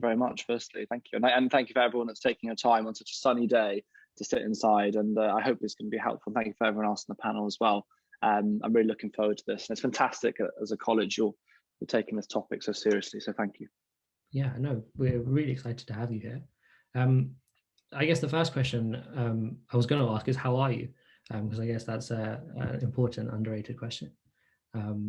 very much, firstly. Thank you. And thank you for everyone that's taking your time on such a sunny day to sit inside. And I hope it's going to be helpful. Thank you for everyone else on the panel as well. I'm really looking forward to this. And it's fantastic as a college, you're taking this topic so seriously. So thank you. Yeah, no, we're really excited to have you here. I guess the first question I was going to ask is, how are you? Because I guess that's an important, underrated question.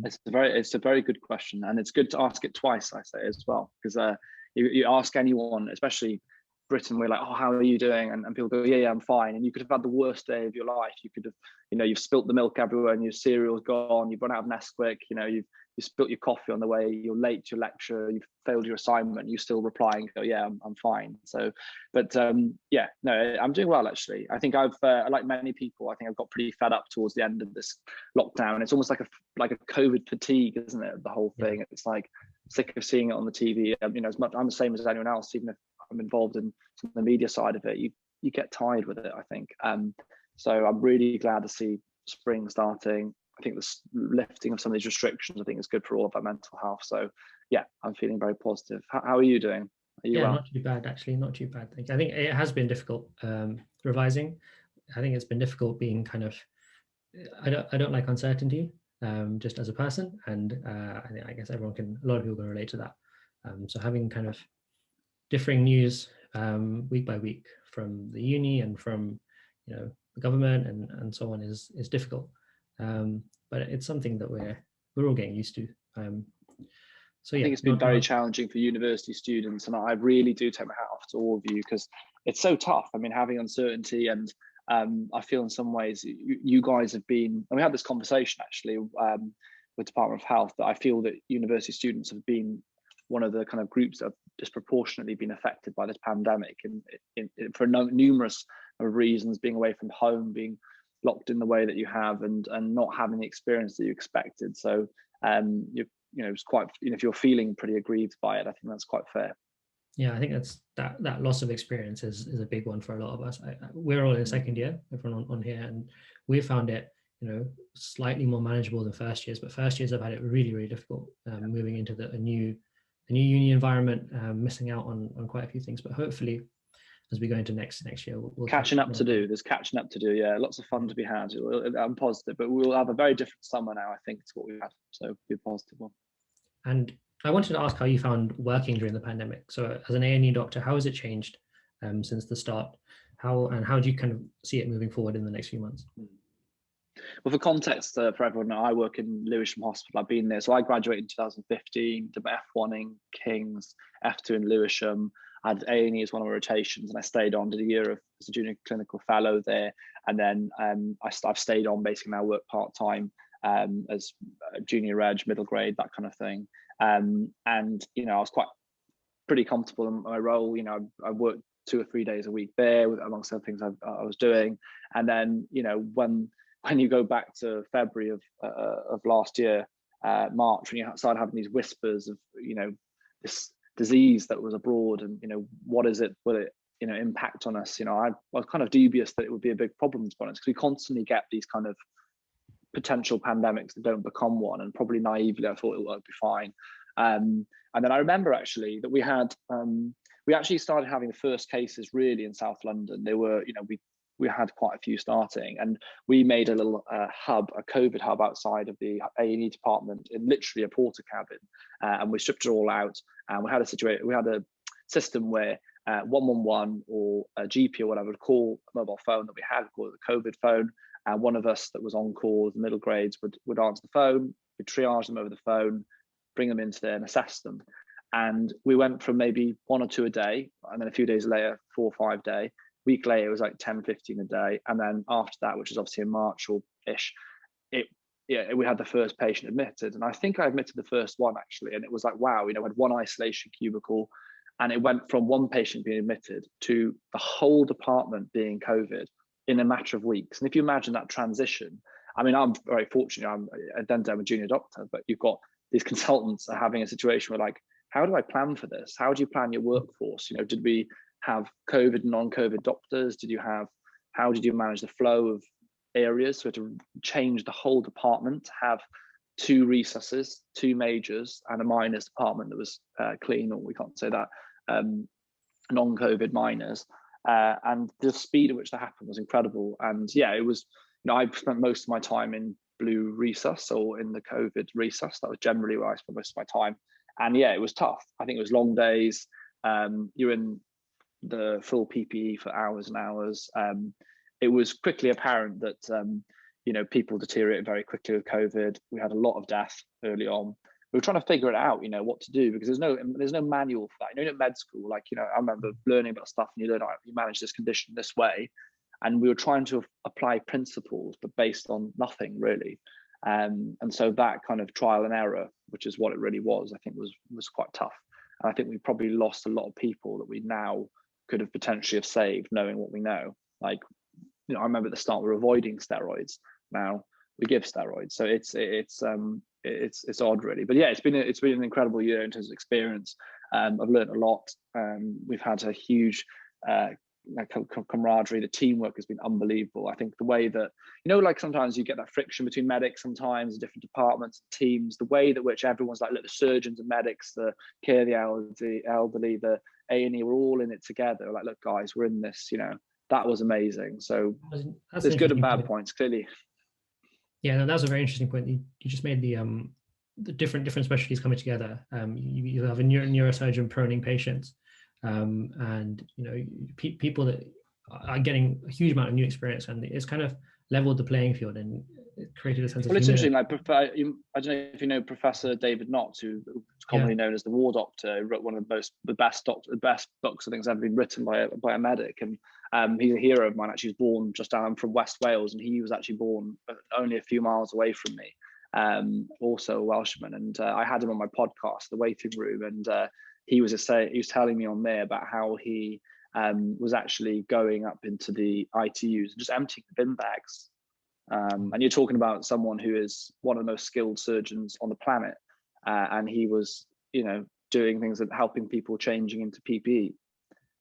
It's a very good question, and it's good to ask it twice, I say, as well, because you ask anyone, especially Britain, we're like, oh, how are you doing? And people go, yeah, I'm fine. And you could have had the worst day of your life. You could have, you've spilt the milk everywhere and your cereal's gone, you've run out of Nesquik, you spilt your coffee on the way, you're late to your lecture, you've failed your assignment, you still reply and go, yeah, I'm fine. So, but yeah, no, I'm doing well, actually. I think like many people, I think I've got pretty fed up towards the end of this lockdown. It's almost like a COVID fatigue, isn't it? The whole thing. Yeah. It's like sick of seeing it on the TV. As much, I'm the same as anyone else, even if I'm involved in some of the media side of it, you get tired with it, I think. So I'm really glad to see spring starting. I think the lifting of some of these restrictions, I think, is good for all of our mental health. So yeah, I'm feeling very positive. How are you doing? Are you well? Not too bad, actually, not too bad. I think it has been difficult revising. I think it's been difficult being kind of, I don't like uncertainty just as a person. And I guess a lot of people can relate to that. So having kind of differing news week by week from the uni and from, the government and so on is difficult. But it's something that we're all getting used to. So yeah, I think it's been very challenging for university students, and I really do take my hat off to all of you, because it's so tough. I mean, having uncertainty, and I feel in some ways you guys have been, and we had this conversation actually with Department of Health, that I feel that university students have been one of the kind of groups that have disproportionately been affected by this pandemic, and for numerous reasons, being away from home, being locked in the way that you have, and not having the experience that you expected. So it's quite, if you're feeling pretty aggrieved by it, I think that's quite fair. Yeah, I think that's that loss of experience is a big one for a lot of us. We're all in second year, everyone on here, and we found it slightly more manageable than first years, but first years have had it really, really difficult moving into a new uni environment, missing out on quite a few things. But hopefully, as we go into next year, we'll catching up to do. There's catching up to do. Yeah, lots of fun to be had. I'm positive, but we'll have a very different summer now, I think, to what we had. So be a positive one. And I wanted to ask how you found working during the pandemic. So as an A&E doctor, how has it changed since the start? How do you kind of see it moving forward in the next few months? Well, for context for everyone, I work in Lewisham Hospital. I've been there. So I graduated in 2015, did my F1 in King's, F2 in Lewisham. I had A&E as one of my rotations, and I stayed on, did a year as a junior clinical fellow there. And then I've stayed on, basically now work part-time as junior reg, middle grade, that kind of thing. And I was pretty comfortable in my role. I worked 2 or 3 days a week there, amongst other things I was doing. And then when you go back to February of last year, March, when you started having these whispers of this disease that was abroad, and what is it, will it impact on us? I was kind of dubious that it would be a big problem, to be honest, because we constantly get these kind of potential pandemics that don't become one, and probably naively I thought it would be fine. And then I remember actually that we actually started having the first cases really in South London. They were, we had quite a few starting, and we made a little hub, a COVID hub outside of the A&E department, in literally a porter cabin, and we stripped it all out. And we had a system where 111 or a GP or whatever would call a mobile phone that we had, called the COVID phone, and one of us that was on call, the middle grades, would answer the phone, we'd triage them over the phone, bring them into there and assess them. And we went from maybe 1 or 2 a day, and then a few days later, 4 or 5 a day. Week later, it was like 10, 15 a day. And then after that, which is obviously in March or ish, we had the first patient admitted. And I think I admitted the first one actually. And it was like, wow, we had one isolation cubicle, and it went from one patient being admitted to the whole department being COVID in a matter of weeks. And if you imagine that transition, I mean, I'm very fortunate. I'm a junior doctor, but you've got these consultants are having a situation where, like, how do I plan for this? How do you plan your workforce? Did we have COVID and non-COVID doctors? How did you manage the flow of areas? So to change the whole department, to have 2 recesses, 2 majors, and a minors department that was clean, or we can't say that. non-COVID minors. And the speed at which that happened was incredible. And yeah, it was, I spent most of my time in blue resus or in the COVID resus. That was generally where I spent most of my time. And yeah, it was tough. I think it was long days. You're in the full PPE for hours and hours. It was quickly apparent that, people deteriorated very quickly with COVID. We had a lot of death early on. We were trying to figure it out, what to do, because there's no manual for that. At med school, I remember learning about stuff and you learn, you manage this condition this way. And we were trying to apply principles, but based on nothing really. And so that kind of trial and error, which is what it really was, I think was quite tough. And I think we probably lost a lot of people that we now could have potentially have saved, knowing what we know. I remember at the start we were avoiding steroids. Now we give steroids. So it's odd really. But yeah, it's been an incredible year in terms of experience. I've learned a lot. We've had a huge camaraderie. The teamwork has been unbelievable. I think the way that, sometimes you get that friction between medics, sometimes different departments, teams, the way that which everyone's look, the surgeons and medics, the care, the elderly, the A&E, we're all in it together. Look, guys, we're in this, that was amazing. So there's good and bad points, clearly. Yeah, no, that was a very interesting point. You just made the different specialties coming together. You have a neurosurgeon proning patients, and people that are getting a huge amount of new experience, and it's kind of leveled the playing field and it created a sense of. Well, it's interesting. I don't know if you know Professor David Knott, who's commonly known as the War Doctor. He wrote one of the best books I think has ever been written by a medic, and he's a hero of mine. Actually, he was born just down from West Wales, and he was actually born only a few miles away from me. Also a Welshman, and I had him on my podcast, The Waiting Room, and he was telling me on there about how he was actually going up into the ITUs and just emptying the bin bags. And you're talking about someone who is one of the most skilled surgeons on the planet, and he was, doing things and helping people changing into PPE.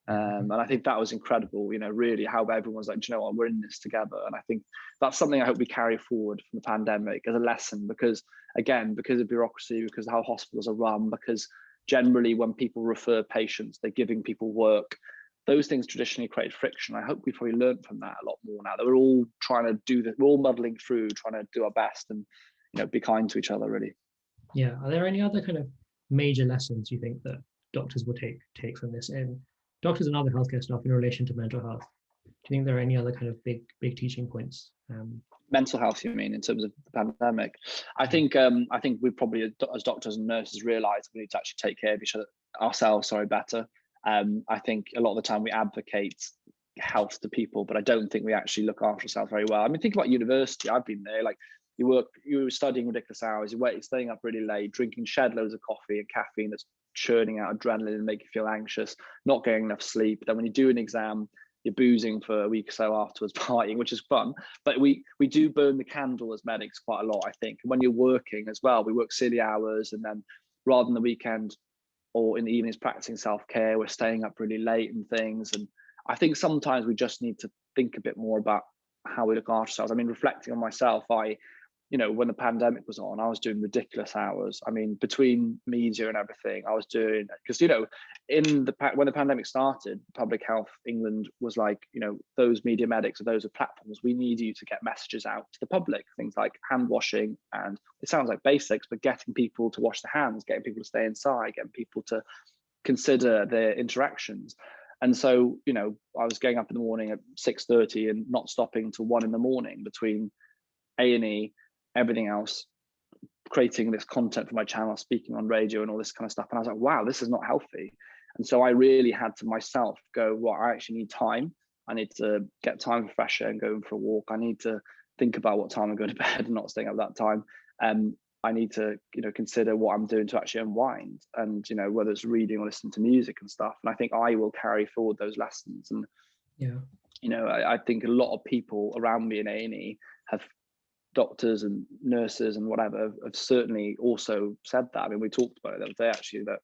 And I think that was incredible, really how everyone's like, do you know what, we're in this together. And I think that's something I hope we carry forward from the pandemic as a lesson, because of bureaucracy, because of how hospitals are run, because generally when people refer patients, they're giving people work. Those things traditionally create friction. I hope we probably learned from that a lot more now, that we're all trying to do this, we're all muddling through, trying to do our best and, be kind to each other, really. Yeah. Are there any other kind of major lessons you think that doctors will take from this, and doctors and other healthcare staff in relation to mental health? Do you think there are any other kind of big teaching points? Mental health, you mean, in terms of the pandemic? I think we probably, as doctors and nurses, realise we need to actually take care of ourselves better. I think a lot of the time we advocate health to people, but I don't think we actually look after ourselves very well. I mean, think about university. I've been there. You were studying ridiculous hours, you're staying up really late, drinking shed loads of coffee and caffeine that's churning out adrenaline and make you feel anxious, not getting enough sleep. Then when you do an exam, you're boozing for a week or so afterwards, partying, which is fun. But we do burn the candle as medics quite a lot, I think. And when you're working as well, we work silly hours, and then rather than the weekend or in the evenings practicing self-care, we're staying up really late and things. And I think sometimes we just need to think a bit more about how we look after ourselves. I mean, reflecting on myself, when the pandemic was on, I was doing ridiculous hours. I mean, between media and everything, I was doing, because, when the pandemic started, Public Health England was like, those media medics or those platforms, we need you to get messages out to the public, things like hand washing. And it sounds like basics, but getting people to wash their hands, getting people to stay inside, getting people to consider their interactions. And so, I was getting up in the morning at 6:30 and not stopping till 1 a.m. between A&E, everything else, creating this content for my channel, speaking on radio and all this kind of stuff. And I was like, wow, this is not healthy. And so I really had to myself go, well, I actually need time. I need to get time for fresh air and going for a walk. I need to think about what time I'm going to bed and not staying up that time. I need to, consider what I'm doing to actually unwind, and, whether it's reading or listening to music and stuff. And I think I will carry forward those lessons. And, I think a lot of people around me in A&E have, doctors and nurses and whatever, have certainly also said that. I mean, we talked about it the other day, actually, that,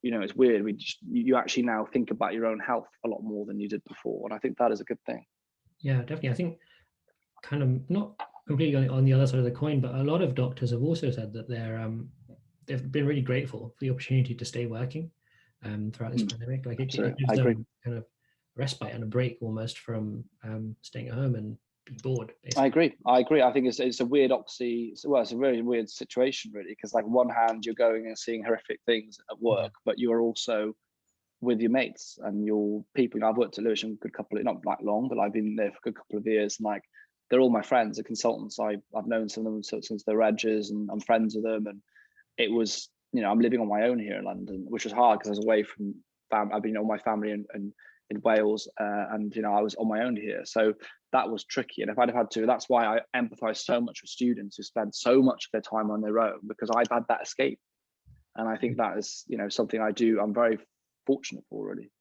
it's weird. You actually now think about your own health a lot more than you did before. And I think that is a good thing. Yeah, definitely. I think kind of not completely on the other side of the coin, but a lot of doctors have also said that they've been really grateful for the opportunity to stay working. throughout this pandemic. Like it Absolutely. gives I agree. them kind of respite and a break almost from staying at home and being bored, basically. I agree. I think it's a weird it's a really weird situation, really, because like on one hand you're going and seeing horrific things at work, but you're also with your mates and your people. I've worked at Lewisham a good couple of, not like long, but I've been there for a good couple of years, and like they're all my friends, the consultants. I've known some of them since they're edges, and I'm friends with them. And it was, I'm living on my own here in London, which was hard because I was away from I've been all my family in Wales, and I was on my own here, so that was tricky. And if I'd have had to, that's why I empathise so much with students who spend so much of their time on their own, because I've had that escape, and I think that is something I'm very fortunate for, really.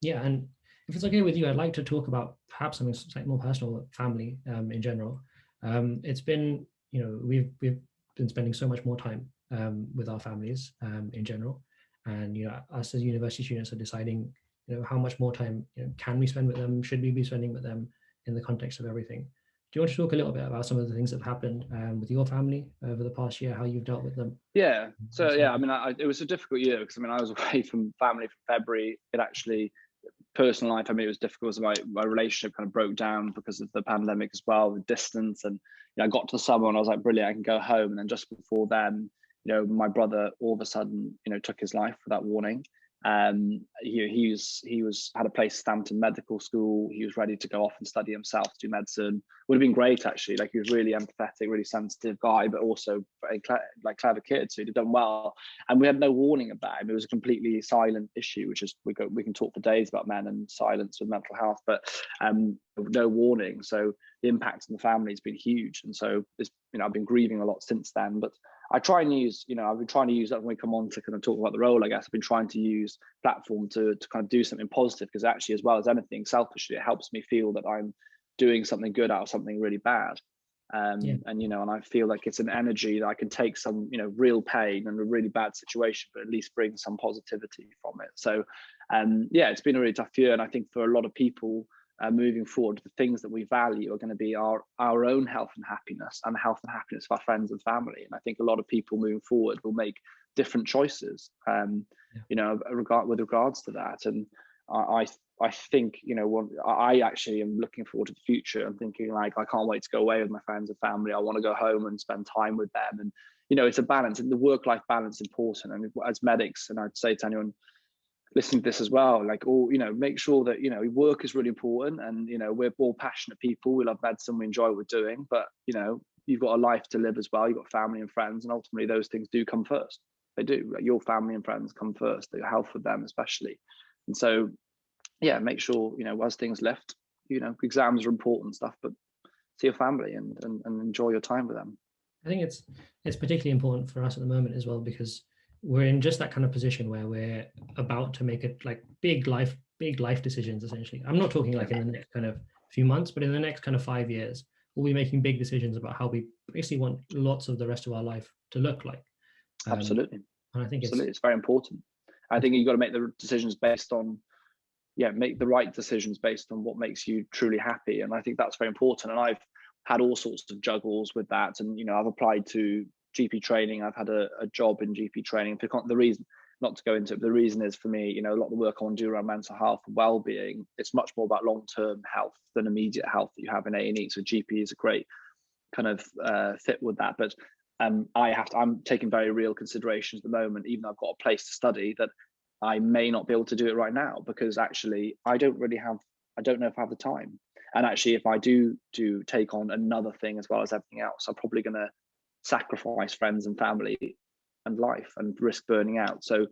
Yeah, and if it's okay with you, I'd like to talk about perhaps something slightly more personal, family in general. It's been, we've been spending so much more time with our families in general, and us as university students are deciding how much more time can we spend with them, should we be spending with them in the context of everything. Do you want to talk a little bit about some of the things that have happened with your family over the past year, how you've dealt with them? Yeah. So yeah, I mean, it was a difficult year because I was away from family from February. It actually, personal life, it was difficult. My relationship kind of broke down because of the pandemic as well, with distance. And I got to the summer and I was like, brilliant, I can go home. And then just before then, my brother all of a sudden, took his life without warning. He had a place Stanton Medical School. He was ready to go off and study himself to do medicine. Would have been great, actually. Like, he was really empathetic, really sensitive guy, but also very clever kid. So he'd done well, and we had no warning about him. It was a completely silent issue, which is we can talk for days about men and silence with mental health, but no warning. So the impact on the family has been huge, and so I've been grieving a lot since then. But I try and use, I've been trying to use that when we come on to kind of talk about the role. I guess I've been trying to use platform to kind of do something positive, because actually, as well as anything, selfishly, it helps me feel that I'm doing something good out of something really bad. And I feel like it's an energy that I can take some, real pain and a really bad situation, but at least bring some positivity from it. So, it's been a really tough year, and I think for a lot of people, moving forward, the things that we value are going to be our own health and happiness, and health and happiness of our friends and family. And I think a lot of people moving forward will make different choices, with regards to that. And I think, I actually am looking forward to the future. I'm thinking, like, I can't wait to go away with my friends and family. I want to go home and spend time with them. And, it's a balance, and the work-life balance is important. And as medics, and I'd say to anyone listening to this as well, like, make sure that, work is really important, and, we're all passionate people. We love medicine, we enjoy what we're doing, but, you've got a life to live as well. You've got family and friends, and ultimately those things do come first. They do. Like, your family and friends come first, your health with them especially. And so, make sure, as things lift, exams are important stuff, but see your family and enjoy your time with them. I think it's particularly important for us at the moment as well, because we're in just that kind of position where we're about to make it like big life decisions, essentially. I'm not talking like in the next kind of few months, but in the next kind of 5 years, we'll be making big decisions about how we basically want lots of the rest of our life to look like. Absolutely. And I think it's very important. I think you've got to make the decisions based on, make the right decisions based on what makes you truly happy. And I think that's very important. And I've had all sorts of juggles with that. And, I've applied to GP training. I've had a job in GP training. The reason, not to go into it, but the reason is, for me, a lot of the work I want to do around mental health and well-being, it's much more about long-term health than immediate health that you have in A&E. So GP is a great kind of fit with that. But I'm taking very real considerations at the moment, even though I've got a place to study, that I may not be able to do it right now, because actually I don't know if I have the time. And actually, if I do take on another thing as well as everything else, I'm probably going to sacrifice friends and family and life and risk burning out. So,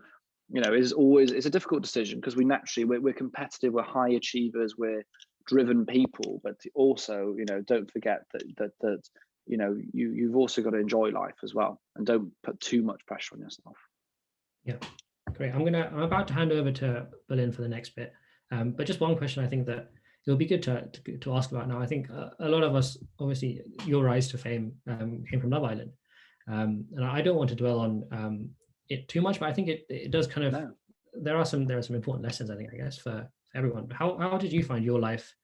it's a difficult decision, because we're competitive, we're high achievers, we're driven people, but also, don't forget that you've also got to enjoy life as well, and don't put too much pressure on yourself. Yeah, great. I'm about to hand over to Berlin for the next bit, but just one question I think that it'll be good to ask about now. I think a lot of us, obviously, your rise to fame came from Love Island, and I don't want to dwell on it too much, but I think it does kind of. There are some important lessons, I guess, for everyone. But how did you find your life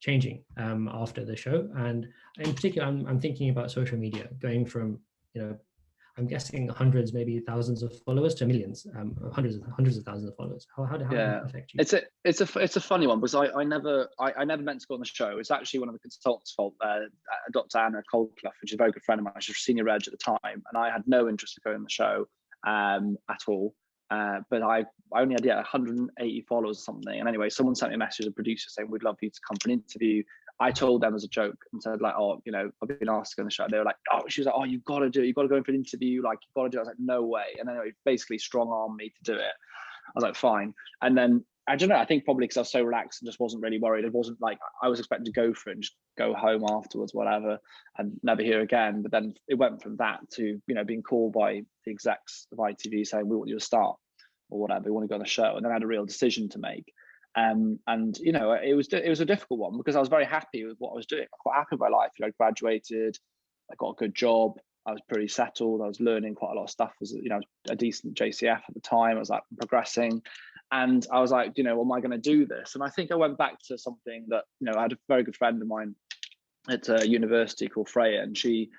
changing after the show? And in particular, I'm thinking about social media, going from I'm guessing hundreds, maybe thousands of followers to millions, hundreds of thousands of followers. How did that affect you? It's a funny one, because I never meant to go on the show. It's actually one of the consultants' fault, Dr. Anna Coldclough, which is a very good friend of mine. She was senior reg at the time, and I had no interest in going on the show at all. But I only had 180 followers or something. And anyway, someone sent me a message, a producer, saying, we'd love you to come for an interview. I told them as a joke and said, like, oh, you know, I've been asked to go on the show. They were like, oh, she was like, oh, you've got to do it. You've got to go in for an interview. Like, you've got to do it. I was like, no way. And anyway, basically strong armed me to do it. I was like, fine. And then, I don't know, I think probably because I was so relaxed and just wasn't really worried. It wasn't like I was expecting to go for it and just go home afterwards, whatever, and never hear again. But then it went from that to, you know, being called by the execs of ITV saying, we want you to start or whatever, we want to go on the show. And then I had a real decision to make. And you know, it was a difficult one, because I was very happy with what I was doing. I'm quite happy with my life. You know, I graduated, I got a good job, I was pretty settled, I was learning quite a lot of stuff. As you know, a decent JCF at the time. I was like progressing, and I was like, you know, am I going to do this? And I think I went back to something that, you know, I had a very good friend of mine at a university called Freya, and she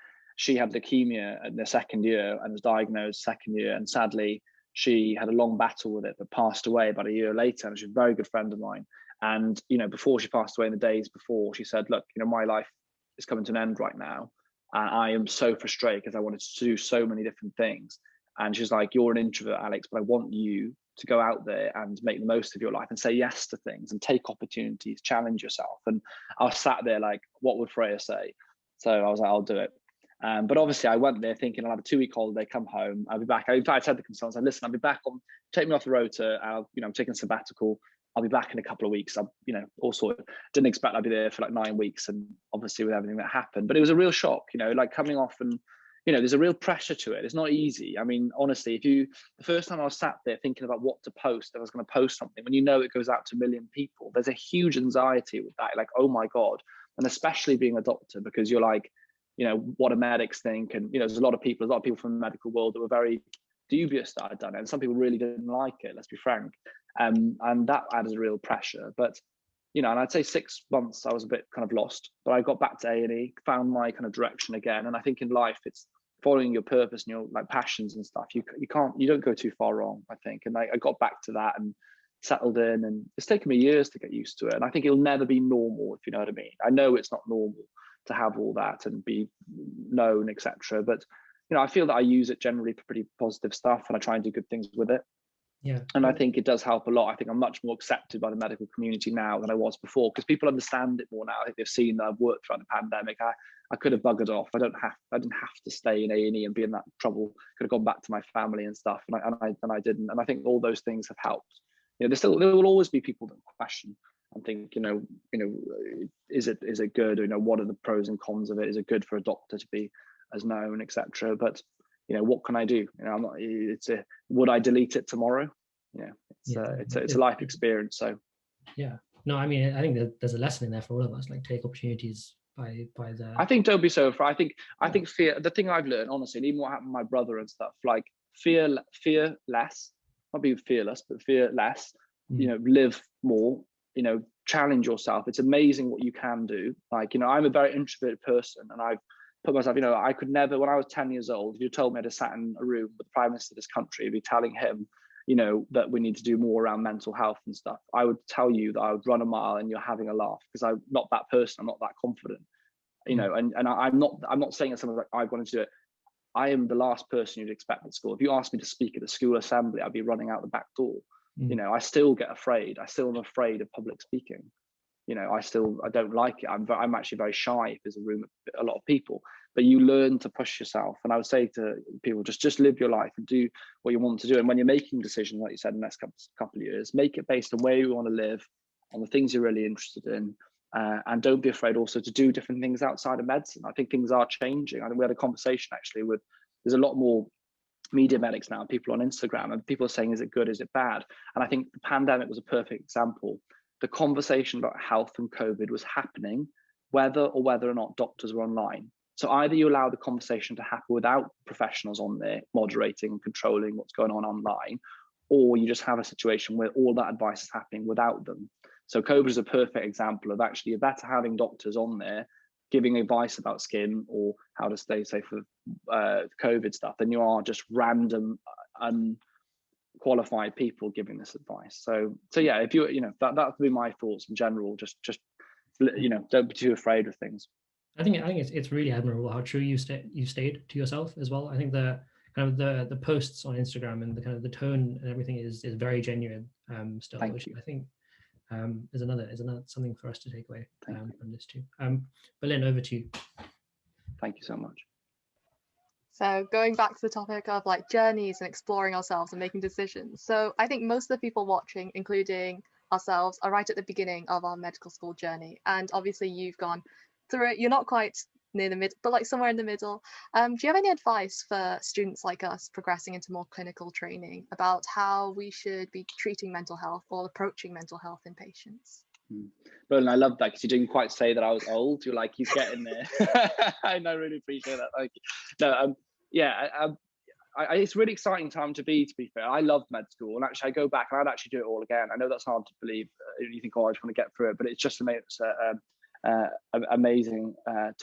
had leukemia in the second year and was diagnosed second year, and sadly she had a long battle with it, but passed away about a year later. And she's a very good friend of mine. And, you know, before she passed away, in the days before, she said, look, you know, my life is coming to an end right now. And I am so frustrated because I wanted to do so many different things. And she's like, you're an introvert, Alex, but I want you to go out there and make the most of your life and say yes to things and take opportunities, challenge yourself. And I was sat there like, what would Freya say? So I was like, I'll do it. But obviously I went there thinking I'll have a 2-week holiday, come home, I'll be back. I said to the consultants, I said, listen, I'll be back take me off the rota. I'm taking a sabbatical. I'll be back in a couple of weeks. Also didn't expect I'd be there for like 9 weeks. And obviously with everything that happened, but it was a real shock, you know, like coming off and, you know, there's a real pressure to it. It's not easy. I mean, honestly, the first time I was sat there thinking about what to post, if I was going to post something, when you know it goes out to 1 million people, there's a huge anxiety with that. Like, oh my God. And especially being a doctor, because you're like, you know, what do medics think? And, you know, there's a lot of people from the medical world that were very dubious that I'd done it. And some people really didn't like it, let's be frank. And that added real pressure. But, you know, and I'd say 6 months, I was a bit kind of lost, but I got back to A&E, found my kind of direction again. And I think in life, it's following your purpose and your like passions and stuff. You don't go too far wrong, I think. And I got back to that and settled in, and it's taken me years to get used to it. And I think it'll never be normal, if you know what I mean. I know it's not normal to have all that and be known, etc. But, you know, I feel that I use it generally for pretty positive stuff, and I try and do good things with it. Yeah. And I think it does help a lot. I think I'm much more accepted by the medical community now than I was before, because people understand it more now. I think they've seen that I've worked throughout the pandemic. I could have buggered off. I didn't have to stay in A&E and be in that trouble. Could have gone back to my family and stuff, and I didn't. And I think all those things have helped. You know, there will always be people that question and think, you know, is it good? You know, what are the pros and cons of it? Is it good for a doctor to be as known, etc.? But, you know, what can I do? You know, I'm not. Would I delete it tomorrow? Yeah, it's a life experience. So, yeah, no, I mean, I think that there's a lesson in there for all of us. Like, take opportunities by the. I think don't be so afraid. I think fear. The thing I've learned, honestly, and even what happened to my brother and stuff, like fear less, not be fearless, but fear less. You know, live more. You know, challenge yourself. It's amazing what you can do. Like, you know, I'm a very introverted person, and I've put myself, you know, I could never, when I was 10 years old, if you told me I had to sat in a room with the Prime Minister of this country, I'd be telling him, you know, that we need to do more around mental health and stuff. I would tell you that I would run a mile and you're having a laugh, because I'm not that person. I'm not that confident, you know, and I'm not saying that someone's like, I want to do it. I am the last person you'd expect at school. If you asked me to speak at the school assembly, I'd be running out the back door. You know, I still get afraid. I still am afraid of public speaking. You know, I don't like it. I'm actually very shy if there's a room with a lot of people. But you learn to push yourself. And I would say to people, just live your life and do what you want to do. And when you're making decisions, like you said, in the next couple of years, make it based on where you want to live, on the things you're really interested in. And don't be afraid also to do different things outside of medicine. I think things are changing. I think we had a conversation actually there's a lot more media medics now, people on Instagram, and people are saying, is it good, is it bad? And I think the pandemic was a perfect example. The conversation about health and COVID was happening whether or not doctors were online. So either you allow the conversation to happen without professionals on there moderating and controlling what's going on online, or you just have a situation where all that advice is happening without them. So COVID is a perfect example of actually you're better having doctors on there giving advice about skin or how to stay safe with COVID stuff than you are just random unqualified people giving this advice. So yeah, if that would be my thoughts in general. Just don't be too afraid of things. I think it's really admirable how true you stayed to yourself as well. I think the kind of the posts on Instagram and the kind of the tone and everything is very genuine still, which I think is another something for us to take away from this too. Berlin, over to you. Thank you so much. So going back to the topic of like journeys and exploring ourselves and making decisions. So I think most of the people watching, including ourselves, are right at the beginning of our medical school journey. And obviously you've gone through it. You're not quite near the mid, but like somewhere in the middle. Do you have any advice for students like us progressing into more clinical training about how we should be treating mental health or approaching mental health in patients? Well, and I love that because you didn't quite say that I was old. You're like, you get in there. And I really appreciate that. Like, no, it's a really exciting time to be fair. I love med school, and actually I go back and I'd actually do it all again. I know that's hard to believe. You think, oh, I just want to get through it, but it's just an amazing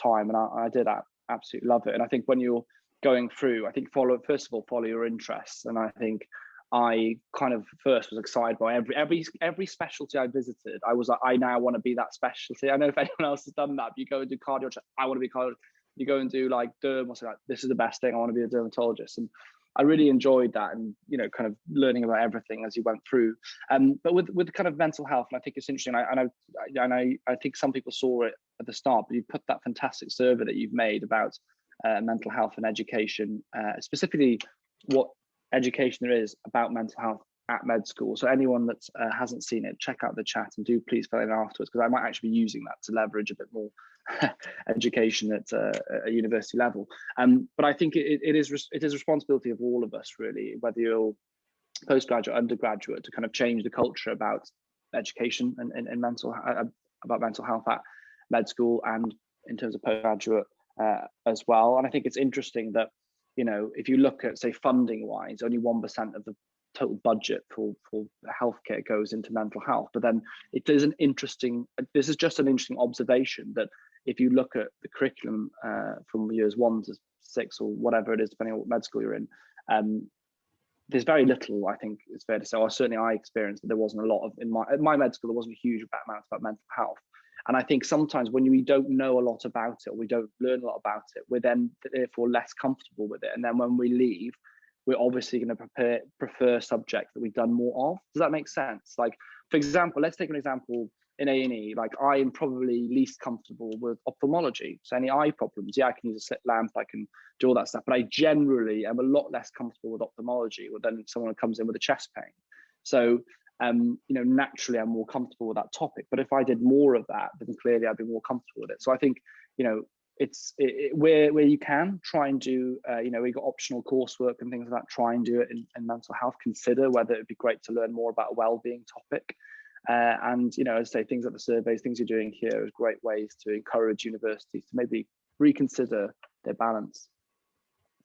time, and I did absolutely love it. And I think when you're going through, I think follow your interests. And I think I kind of first was excited by every specialty I visited. I was like, I now want to be that specialty. I know if anyone else has done that, but you go and do cardiology, I want to be cardiologist. You go and do like derm, or something like, this is the best thing, I want to be a dermatologist. And I really enjoyed that, and kind of learning about everything as you went through. But with kind of mental health, and I think it's interesting. I think some people saw it at the start, but you put that fantastic survey that you've made about mental health and education, specifically what education there is about mental health at med school. So anyone that hasn't seen it, check out the chat and do please fill in afterwards, because I might actually be using that to leverage a bit more education at a university level. But I think it is responsibility of all of us, really, whether you're postgraduate, undergraduate, to kind of change the culture about education and about mental health at med school and in terms of postgraduate as well. And I think it's interesting that, if you look at, say, funding wise, only 1% of the total budget for healthcare goes into mental health. But then this is just an interesting observation that if you look at the curriculum from years 1 to 6 or whatever it is, depending on what med school you're in, there's very little, I think it's fair to say, or certainly I experienced that there wasn't a lot of, in my med school, there wasn't a huge amount about mental health. And I think sometimes when we don't know a lot about it, or we don't learn a lot about it, we're then therefore less comfortable with it. And then when we leave, we're obviously going to prefer subjects that we've done more of. Does that make sense? Like, for example, let's take an example in A&E. Like, I am probably least comfortable with ophthalmology. So any eye problems, yeah, I can use a slit lamp, I can do all that stuff. But I generally am a lot less comfortable with ophthalmology than someone who comes in with a chest pain. So, naturally I'm more comfortable with that topic. But if I did more of that, then clearly I'd be more comfortable with it. So I think, it's where you can try and do, we got optional coursework and things like that, try and do it in mental health. Consider whether it'd be great to learn more about a well-being topic. And, as I say, things like the surveys, things you're doing here is great ways to encourage universities to maybe reconsider their balance.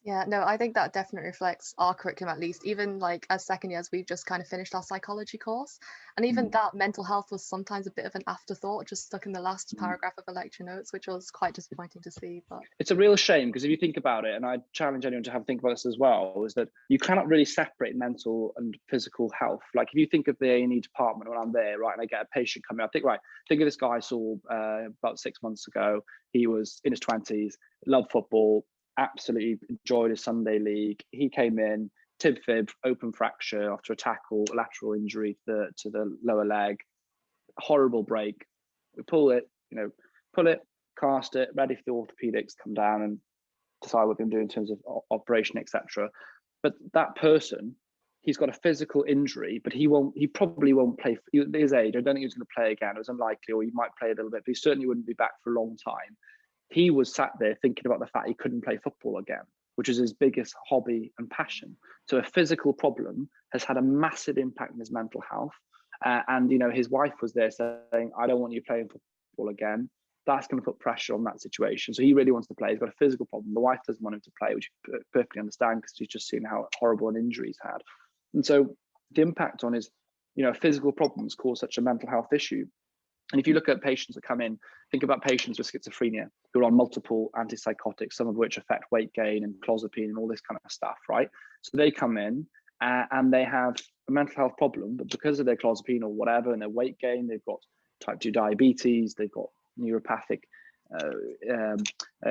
Yeah, no, I think that definitely reflects our curriculum, at least. Even like as second years, we've just kind of finished our psychology course. And even that mental health was sometimes a bit of an afterthought, just stuck in the last paragraph of the lecture notes, which was quite disappointing to see. But it's a real shame, because if you think about it, and I challenge anyone to think about this as well, is that you cannot really separate mental and physical health. Like, if you think of the A&E department when I'm there, right, and I get a patient coming, I think, right, think of this guy I saw about 6 months ago. He was in his 20s, loved football, absolutely enjoyed his Sunday league. He came in, tib-fib, open fracture after a tackle, lateral injury to the lower leg, horrible break. We pull it, cast it, ready for the orthopedics, come down and decide what we're going to do in terms of operation, etc. But that person, he's got a physical injury, but he probably won't play at his age. I don't think he was going to play again. It was unlikely, or he might play a little bit, but he certainly wouldn't be back for a long time. He was sat there thinking about the fact he couldn't play football again, which is his biggest hobby and passion. So a physical problem has had a massive impact on his mental health. And his wife was there saying, I don't want you playing football again. That's going to put pressure on that situation. So he really wants to play. He's got a physical problem. The wife doesn't want him to play, which you perfectly understand, because she's just seen how horrible an injury he's had. And so the impact on his, physical problems cause such a mental health issue. And if you look at patients that come in, think about patients with schizophrenia who are on multiple antipsychotics, some of which affect weight gain and clozapine and all this kind of stuff, right? So they come in and they have a mental health problem, but because of their clozapine or whatever and their weight gain, they've got type 2 diabetes, they've got neuropathic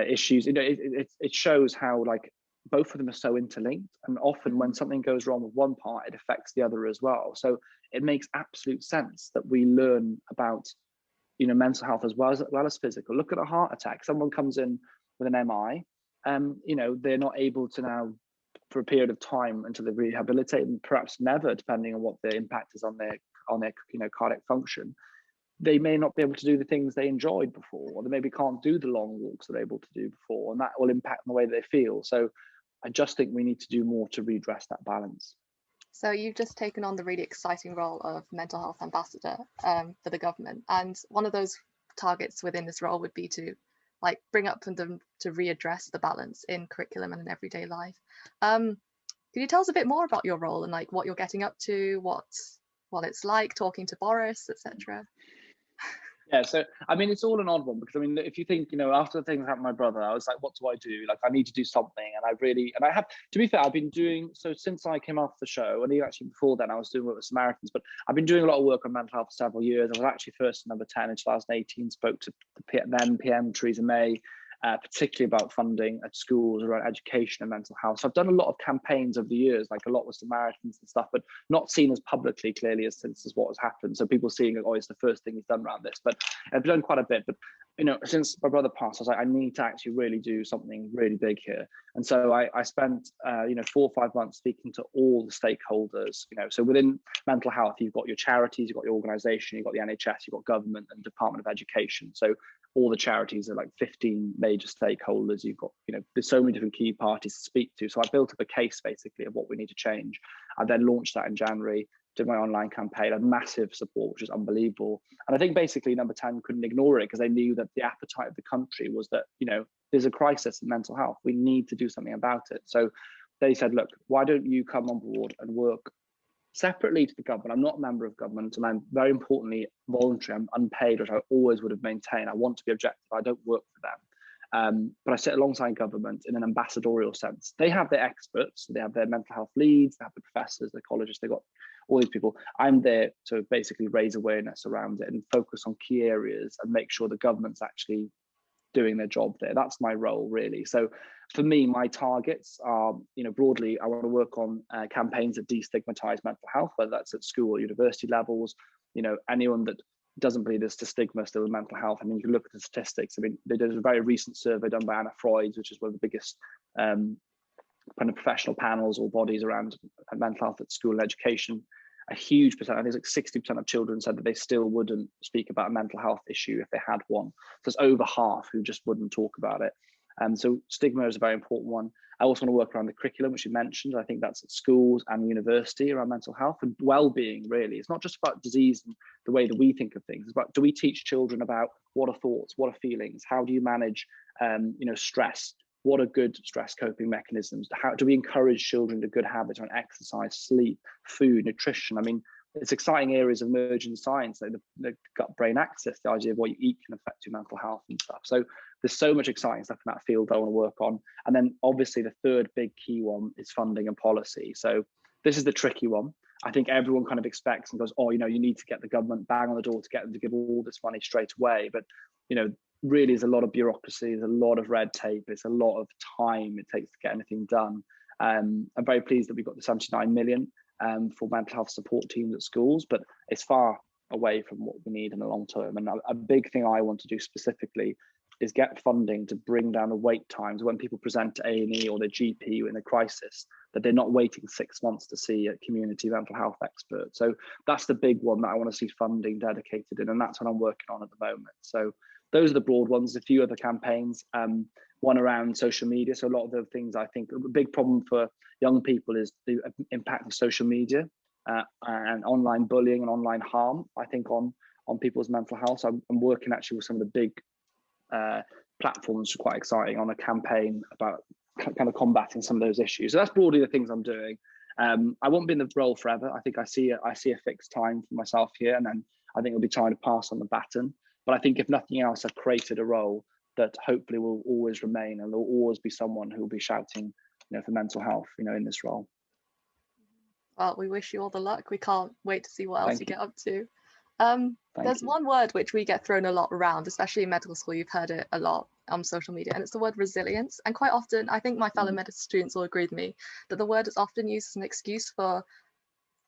issues. You know, it shows how like both of them are so interlinked, and often when something goes wrong with one part, it affects the other as well. So it makes absolute sense that we learn about, you know, mental health as well as physical. Look at a heart attack. Someone comes in with an MI, you know, they're not able to now for a period of time until they rehabilitate, and perhaps never, depending on what the impact is on their you know, cardiac function. They may not be able to do the things they enjoyed before, or they maybe can't do the long walks they're able to do before, and that will impact the way they feel. So I just think we need to do more to redress that balance. So you've just taken on the really exciting role of mental health ambassador for the government, and one of those targets within this role would be to like bring up and to readdress the balance in curriculum and in everyday life. Could you tell us a bit more about your role and like what you're getting up to, what it's like talking to Boris, etc.? Yeah, so I mean, it's all an odd one because I mean, if you think, you know, after things happened to my brother, I was like, what do I do? Like, I need to do something, and I have, to be fair, I've been doing so since I came off the show, and even actually before then, I was doing work with Samaritans, but I've been doing a lot of work on mental health for several years. I was actually first number 10 in 2018, spoke to the then PM Theresa May, particularly about funding at schools around education and mental health. So I've done a lot of campaigns over the years, like a lot with Samaritans and stuff, but not seen as publicly clearly as since what has happened. So people seeing, oh, it's the first thing he's done around this. But I've done quite a bit. But you know, since my brother passed, I was like, I need to actually really do something really big here. And so I spent, you know, 4 or 5 months speaking to all the stakeholders. You know, so within mental health, you've got your charities, you've got your organisation, you've got the NHS, you've got government and Department of Education. So all the charities are like 15 major stakeholders. You've got, you know, there's so many different key parties to speak to. So I built up a case basically of what we need to change. I then launched that in January, did my online campaign, had massive support, which is unbelievable. And I think basically Number 10 couldn't ignore it because they knew that the appetite of the country was that, you know, there's a crisis in mental health. We need to do something about it. So they said, look, why don't you come on board and work separately to the government? I'm not a member of government, and I'm very importantly voluntary. I'm unpaid, which I always would have maintained. I want to be objective. I don't work for them. But I sit alongside government in an ambassadorial sense. They have their experts, they have their mental health leads, they have the professors, the ecologists, they've got all these people. I'm there to basically raise awareness around it and focus on key areas and make sure the government's actually doing their job there. That's my role, really. So for me, my targets are, you know, broadly, I want to work on campaigns that destigmatize mental health, whether that's at school or university levels. You know, anyone that doesn't believe there's a stigma still with mental health. I mean, you can look at the statistics. I mean, they did a very recent survey done by Anna Freud, which is one of the biggest kind of professional panels or bodies around mental health at school and education. A huge percent, I think it's like 60% of children said that they still wouldn't speak about a mental health issue if they had one. So it's over half who just wouldn't talk about it. So stigma is a very important one. I also want to work around the curriculum, which you mentioned. I think that's at schools and university around mental health and well-being, really. It's not just about disease and the way that we think of things. It's about, do we teach children about what are thoughts, what are feelings? How do you manage, you know, stress? What are good stress coping mechanisms? How do we encourage children to good habits on exercise, sleep, food, nutrition? I mean, it's exciting areas of emerging science, like the gut-brain axis, the idea of what you eat can affect your mental health and stuff. So there's so much exciting stuff in that field that I want to work on. And then obviously the third big key one is funding and policy. So this is the tricky one. I think everyone kind of expects and goes, oh, you know, you need to get the government bang on the door to get them to give all this money straight away. But, you know, really there's a lot of bureaucracy, there's a lot of red tape, it's a lot of time it takes to get anything done. I'm very pleased that we've got the 79 million for mental health support teams at schools, but it's far away from what we need in the long term. And a big thing I want to do specifically is get funding to bring down the wait times when people present to A&E or their GP in a crisis, that they're not waiting 6 months to see a community mental health expert. So that's the big one that I want to see funding dedicated in, and that's what I'm working on at the moment. So those are the broad ones. A few other campaigns, one around social media. So a lot of the things, I think a big problem for young people is the impact of social media and online bullying and online harm, I think, on people's mental health. So I'm working actually with some of the big platforms, which are quite exciting, on a campaign about kind of combating some of those issues. So that's broadly the things I'm doing. I won't be in the role forever. I think I see a fixed time for myself here, and then I think it'll be time to pass on the baton. But I think if nothing else, I've created a role that hopefully will always remain, and there'll always be someone who will be shouting, for mental health, in this role. Well, we wish you all the luck. We can't wait to see what else you get up to. There's you. one word which we get thrown a lot around, especially in medical school. You've heard it a lot on social media, and it's the word resilience. And quite often, I think my fellow medical students will agree with me that the word is often used as an excuse for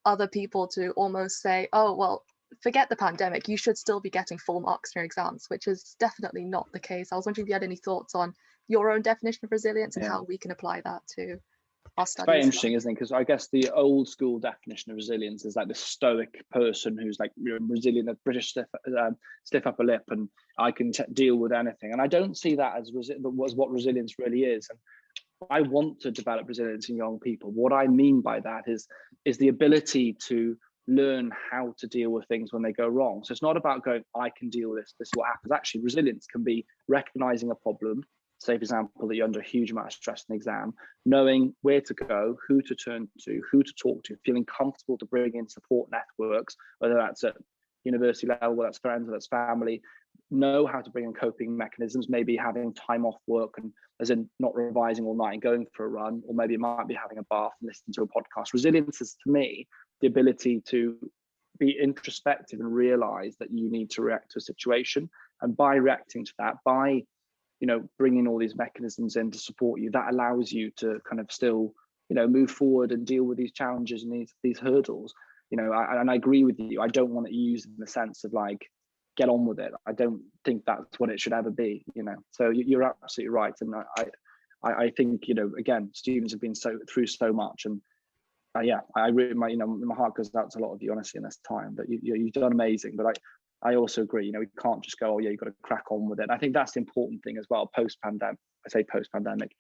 other people to almost say, oh, well, forget the pandemic, you should still be getting full marks in your exams, which is definitely not the case. I was wondering if you had any thoughts on your own definition of resilience and how we can apply that to our studies. It's very interesting, isn't it? Because I guess the old school definition of resilience is like the stoic person who's like resilient, a British stiff upper lip, and I can deal with anything. And I don't see that as what resilience really is. And I want to develop resilience in young people. What I mean by that is the ability to learn how to deal with things when they go wrong. So it's not about going, I can deal with this is what happens. Actually, resilience can be recognizing a problem, say, for example, that you're under a huge amount of stress in the exam, knowing where to go, who to turn to, who to talk to, feeling comfortable to bring in support networks, whether that's at university level, whether that's friends, whether that's family, know how to bring in coping mechanisms, maybe having time off work, and as in not revising all night and going for a run, or maybe it might be having a bath and listening to a podcast. Resilience is, to me, the ability to be introspective and realize that you need to react to a situation, and by reacting to that, by bringing all these mechanisms in to support you, that allows you to kind of still move forward and deal with these challenges and these hurdles. And I agree with you. I don't want it used in the sense of like, get on with it. I don't think that's what it should ever be. So you're absolutely right. And I think again, students have been through so much, and I really, my heart goes out to a lot of you, honestly, in this time. But you've done amazing. But I also agree. We can't just go, oh yeah, you've got to crack on with it. And I think that's the important thing as well. Post-pandemic, I say post-pandemic,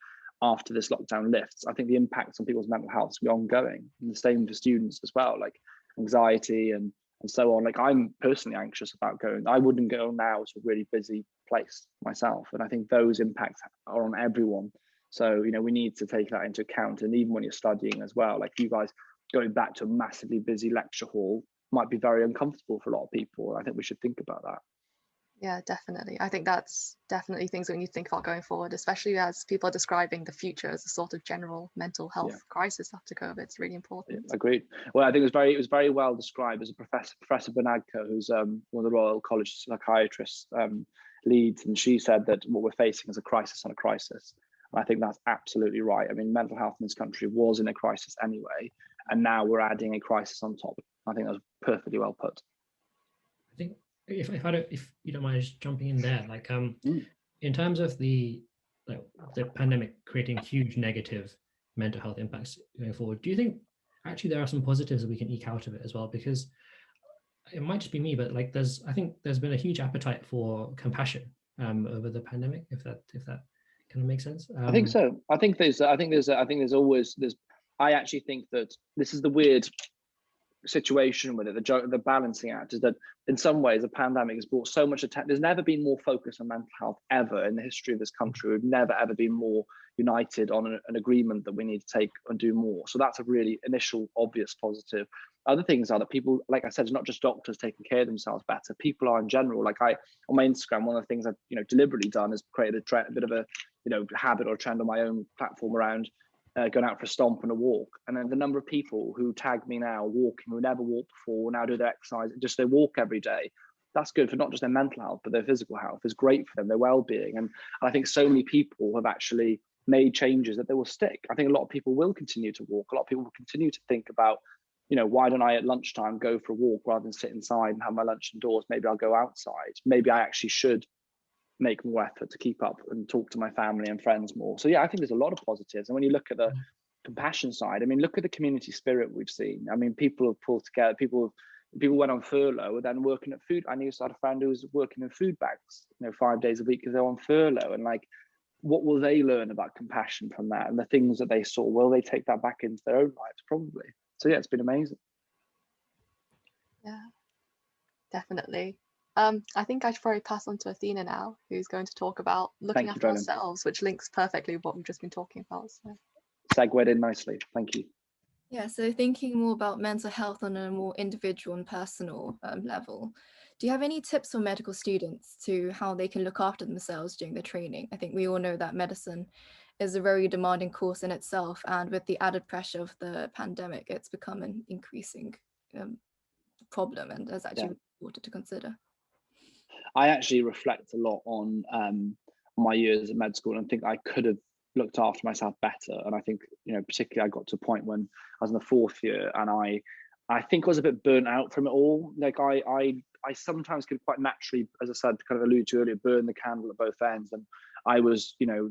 after this lockdown lifts, I think the impacts on people's mental health will be ongoing, and the same for students as well, like anxiety and so on. Like, I'm personally anxious about going. I wouldn't go now to a really busy place myself, and I think those impacts are on everyone. So we need to take that into account. And even when you're studying as well, like you guys going back to a massively busy lecture hall might be very uncomfortable for a lot of people. I think we should think about that. Yeah, definitely. I think that's definitely things that we need to think about going forward, especially as people are describing the future as a sort of general mental health crisis after COVID. It's really important. Yeah, agreed. Well, I think it was very well described as a Professor Benagka, who's one of the Royal College psychiatrists, leads, and she said that what we're facing is a crisis on a crisis. And I think that's absolutely right. I mean, mental health in this country was in a crisis anyway, and now we're adding a crisis on top. I think that was perfectly well put. I think if you don't mind just jumping in there, like in terms of the pandemic creating huge negative mental health impacts going forward, do you think actually there are some positives that we can eke out of it as well? Because it might just be me, but like I think there's been a huge appetite for compassion over the pandemic, if that kind of makes sense. I think so. I actually think that this is the weird situation with it. The balancing act is that in some ways the pandemic has brought so much attention. There's never been more focus on mental health ever in the history of this country. We've never ever been more united on an agreement that we need to take and do more. So that's a really initial obvious positive. Other things are that people, like I said, it's not just doctors taking care of themselves better. People are in general. Like on my Instagram, one of the things I've deliberately done is created a bit of a habit or a trend on my own platform around going out for a stomp and a walk. And then the number of people who tag me now walking, who never walked before, now do their exercise, just they walk every day. That's good for not just their mental health, but their physical health. It's great for them, their well-being. And I think so many people have actually made changes that they will stick. I think a lot of people will continue to walk. A lot of people will continue to think about, why don't I at lunchtime go for a walk rather than sit inside and have my lunch indoors? Maybe I'll go outside. Maybe I actually should make more effort to keep up and talk to my family and friends more. So I think there's a lot of positives. And when you look at the compassion side, I mean, look at the community spirit we've seen. I mean, people have pulled together, people went on furlough and then working at food. I knew I had a friend who was working in food banks, 5 days a week because they're on furlough. And like, what will they learn about compassion from that? And the things that they saw, will they take that back into their own lives? Probably. So it's been amazing. Yeah, definitely. I think I should probably pass on to Athena now, who's going to talk about looking after ourselves, which links perfectly with what we've just been talking about. So. Segued in nicely. Thank you. Yeah, so thinking more about mental health on a more individual and personal level, do you have any tips for medical students to how they can look after themselves during the training? I think we all know that medicine is a very demanding course in itself, and with the added pressure of the pandemic, it's become an increasing um, problem, and that's Yeah. actually important to consider. I actually reflect a lot on my years at med school and think I could have looked after myself better. And I think, you know, particularly I got to a point when I was in the fourth year and I think I was a bit burnt out from it all. Like I sometimes could quite naturally, as I said, kind of alluded to earlier, burn the candle at both ends. And I was, you know,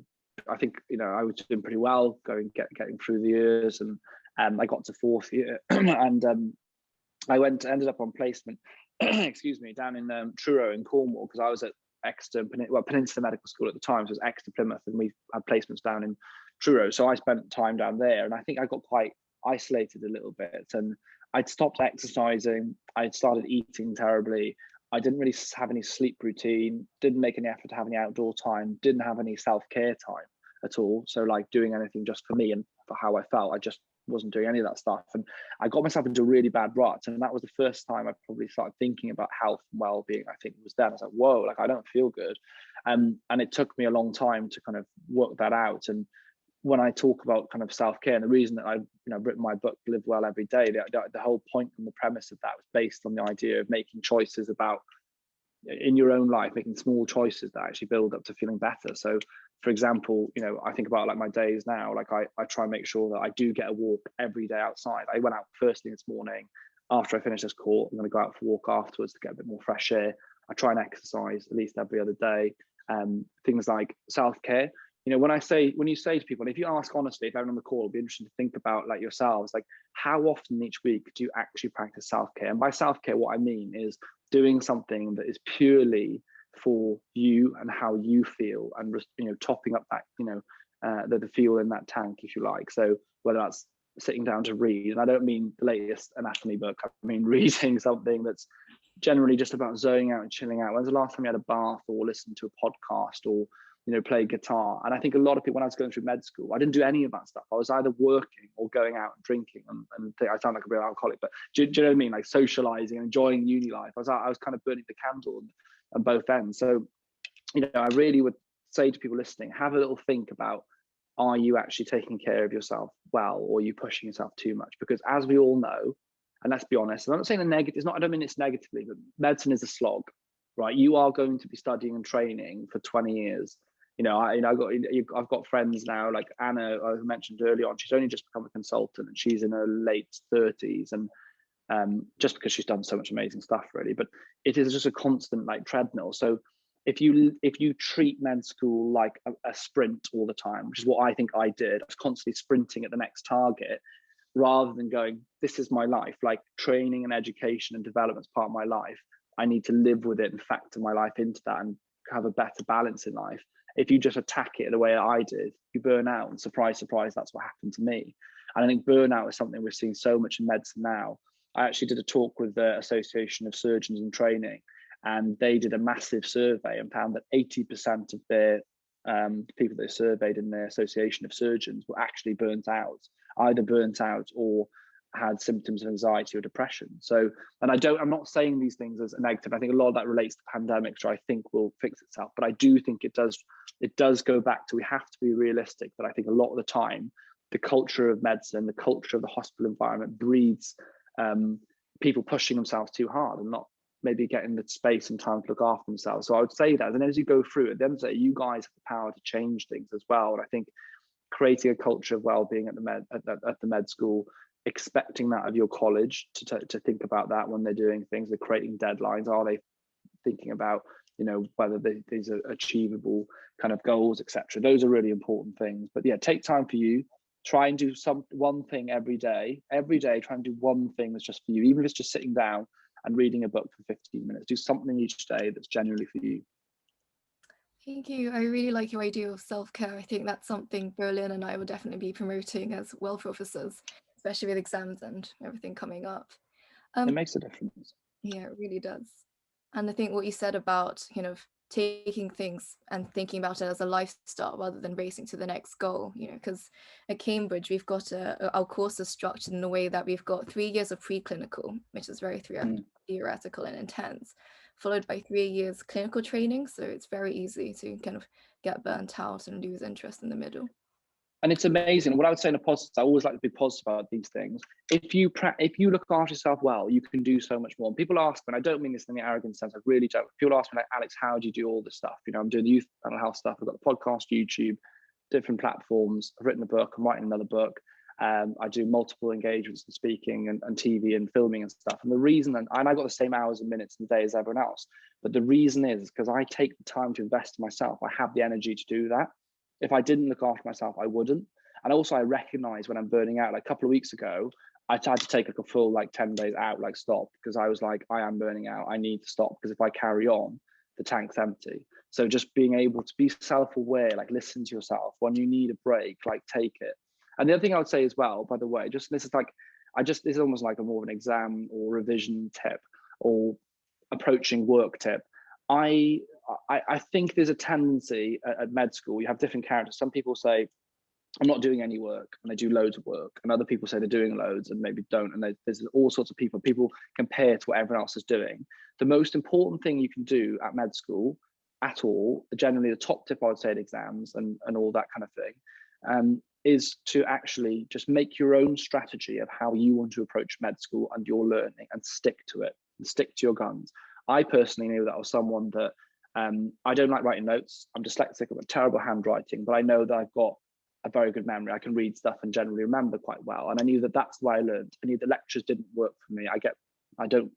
I think, you know, I was doing pretty well getting through the years. And I got to fourth year and I ended up on placement, excuse me, down in Truro in Cornwall, because I was at Exeter, Peninsula Medical School at the time, so it was Exeter, Plymouth, and we had placements down in Truro. So I spent time down there, and I think I got quite isolated a little bit. And I'd stopped exercising, I'd started eating terribly. I didn't really have any sleep routine, didn't make any effort to have any outdoor time, didn't have any self-care time at all. So like doing anything just for me and for how I felt, I just wasn't doing any of that stuff. And I got myself into a really bad rut. And that was the first time I probably started thinking about health and well-being. I think it was then. I was like, whoa, like I don't feel good. And it took me a long time to kind of work that out. And when I talk about kind of self-care, and the reason that I've written my book, Live Well Every Day, the whole point and the premise of that was based on the idea of making choices about in your own life, making small choices that actually build up to feeling better. So for example, you know, I think about like my days now, like I try and make sure that I do get a walk every day outside. I went out first thing this morning. After I finish this call, I'm going to go out for a walk afterwards to get a bit more fresh air. I try and exercise at least every other day. Things like self-care. You know, when you say to people, and if you ask honestly, if everyone on the call, it'd be interesting to think about like yourselves, like how often each week do you actually practice self-care? And by self-care, what I mean is doing something that is purely for you and how you feel, and topping up that the fuel in that tank, if you like. So whether that's sitting down to read, and I don't mean the latest anatomy book, I mean reading something that's generally just about zoning out and chilling out. When's the last time you had a bath or listened to a podcast or play guitar? And I think a lot of people, when I was going through med school, I didn't do any of that stuff. I was either working or going out and drinking, and I sound like a real alcoholic, but do you know what I mean? Like socializing and enjoying uni life. I was kind of burning the candle on both ends. So, I really would say to people listening, have a little think about, are you actually taking care of yourself well, or are you pushing yourself too much? Because as we all know, and let's be honest, and I'm not saying the negative, I don't mean it's negatively, but medicine is a slog, right? You are going to be studying and training for 20 years. I've got friends now, like Anna, I mentioned earlier on, she's only just become a consultant and she's in her late 30s, and just because she's done so much amazing stuff, really. But it is just a constant like treadmill. So if you treat med school like a sprint all the time, which is what I think I did, I was constantly sprinting at the next target, rather than going, this is my life, like training and education and development is part of my life. I need to live with it and factor my life into that and have a better balance in life. If you just attack it the way I did, you burn out, and surprise, surprise, that's what happened to me. And I think burnout is something we're seeing so much in medicine now. I actually did a talk with the Association of Surgeons in Training, and they did a massive survey and found that 80% of their people they surveyed in their Association of Surgeons were actually either burnt out or had symptoms of anxiety or depression. So, and I'm not saying these things as a negative. I think a lot of that relates to pandemics, which I think will fix itself. But I do think it does go back to, we have to be realistic, that I think a lot of the time, the culture of medicine, the culture of the hospital environment breeds people pushing themselves too hard and not maybe getting the space and time to look after themselves. So I would say that, and as you go through it, then say you guys have the power to change things as well. And I think creating a culture of well-being at the med school, expecting that of your college to think about that when they're doing things, they're creating deadlines. Are they thinking about whether these are achievable kind of goals, etc.? Those are really important things. But yeah, take time for you. Try and do one thing every day. Try and do one thing that's just for you, even if it's just sitting down and reading a book for 15 minutes. Do something each day that's genuinely for you. Thank you. I really like your idea of self-care. I think that's something Berlin and I will definitely be promoting as welfare officers, especially with exams and everything coming up. It makes a difference. Yeah, it really does. And I think what you said about taking things and thinking about it as a lifestyle rather than racing to the next goal, you know, because at Cambridge we've got our course is structured in a way that we've got 3 years of preclinical, which is very theoretical and intense, followed by 3 years clinical training. So it's very easy to kind of get burnt out and lose interest in the middle. And it's amazing. What I would say in a positive, I always like to be positive about these things. If you look after yourself well, you can do so much more. And people ask me, and I don't mean this in the arrogant sense, I really don't. People ask me like, Alex, how do you do all this stuff? You know, I'm doing the youth mental health stuff. I've got the podcast, YouTube, different platforms. I've written a book. I'm writing another book. I do multiple engagements and speaking and TV and filming and stuff. And the reason, and I got the same hours and minutes in the day as everyone else, but the reason is because I take the time to invest in myself. I have the energy to do that. If I didn't look after myself, I wouldn't. And also I recognize when I'm burning out. Like a couple of weeks ago, I tried to take like a full 10 days out, stop, because I was like, I am burning out. I need to stop, because if I carry on, the tank's empty. So just being able to be self-aware, listen to yourself. When you need a break, take it. And the other thing I would say as well, by the way, this is almost like a more of an exam or revision tip or approaching work tip. I think there's a tendency at med school, you have different characters. Some people say, I'm not doing any work, and they do loads of work. And other people say they're doing loads and maybe don't. And there's all sorts of people compare to what everyone else is doing. The most important thing you can do at med school at all, generally the top tip I would say at exams and all that kind of thing, is to actually just make your own strategy of how you want to approach med school and your learning, and stick to it and stick to your guns. I personally knew that I was someone that I don't like writing notes. I'm dyslexic, I've got terrible handwriting, but I know that I've got a very good memory. I can read stuff and generally remember quite well. And I knew that that's why I learned. I knew the lectures didn't work for me. I don't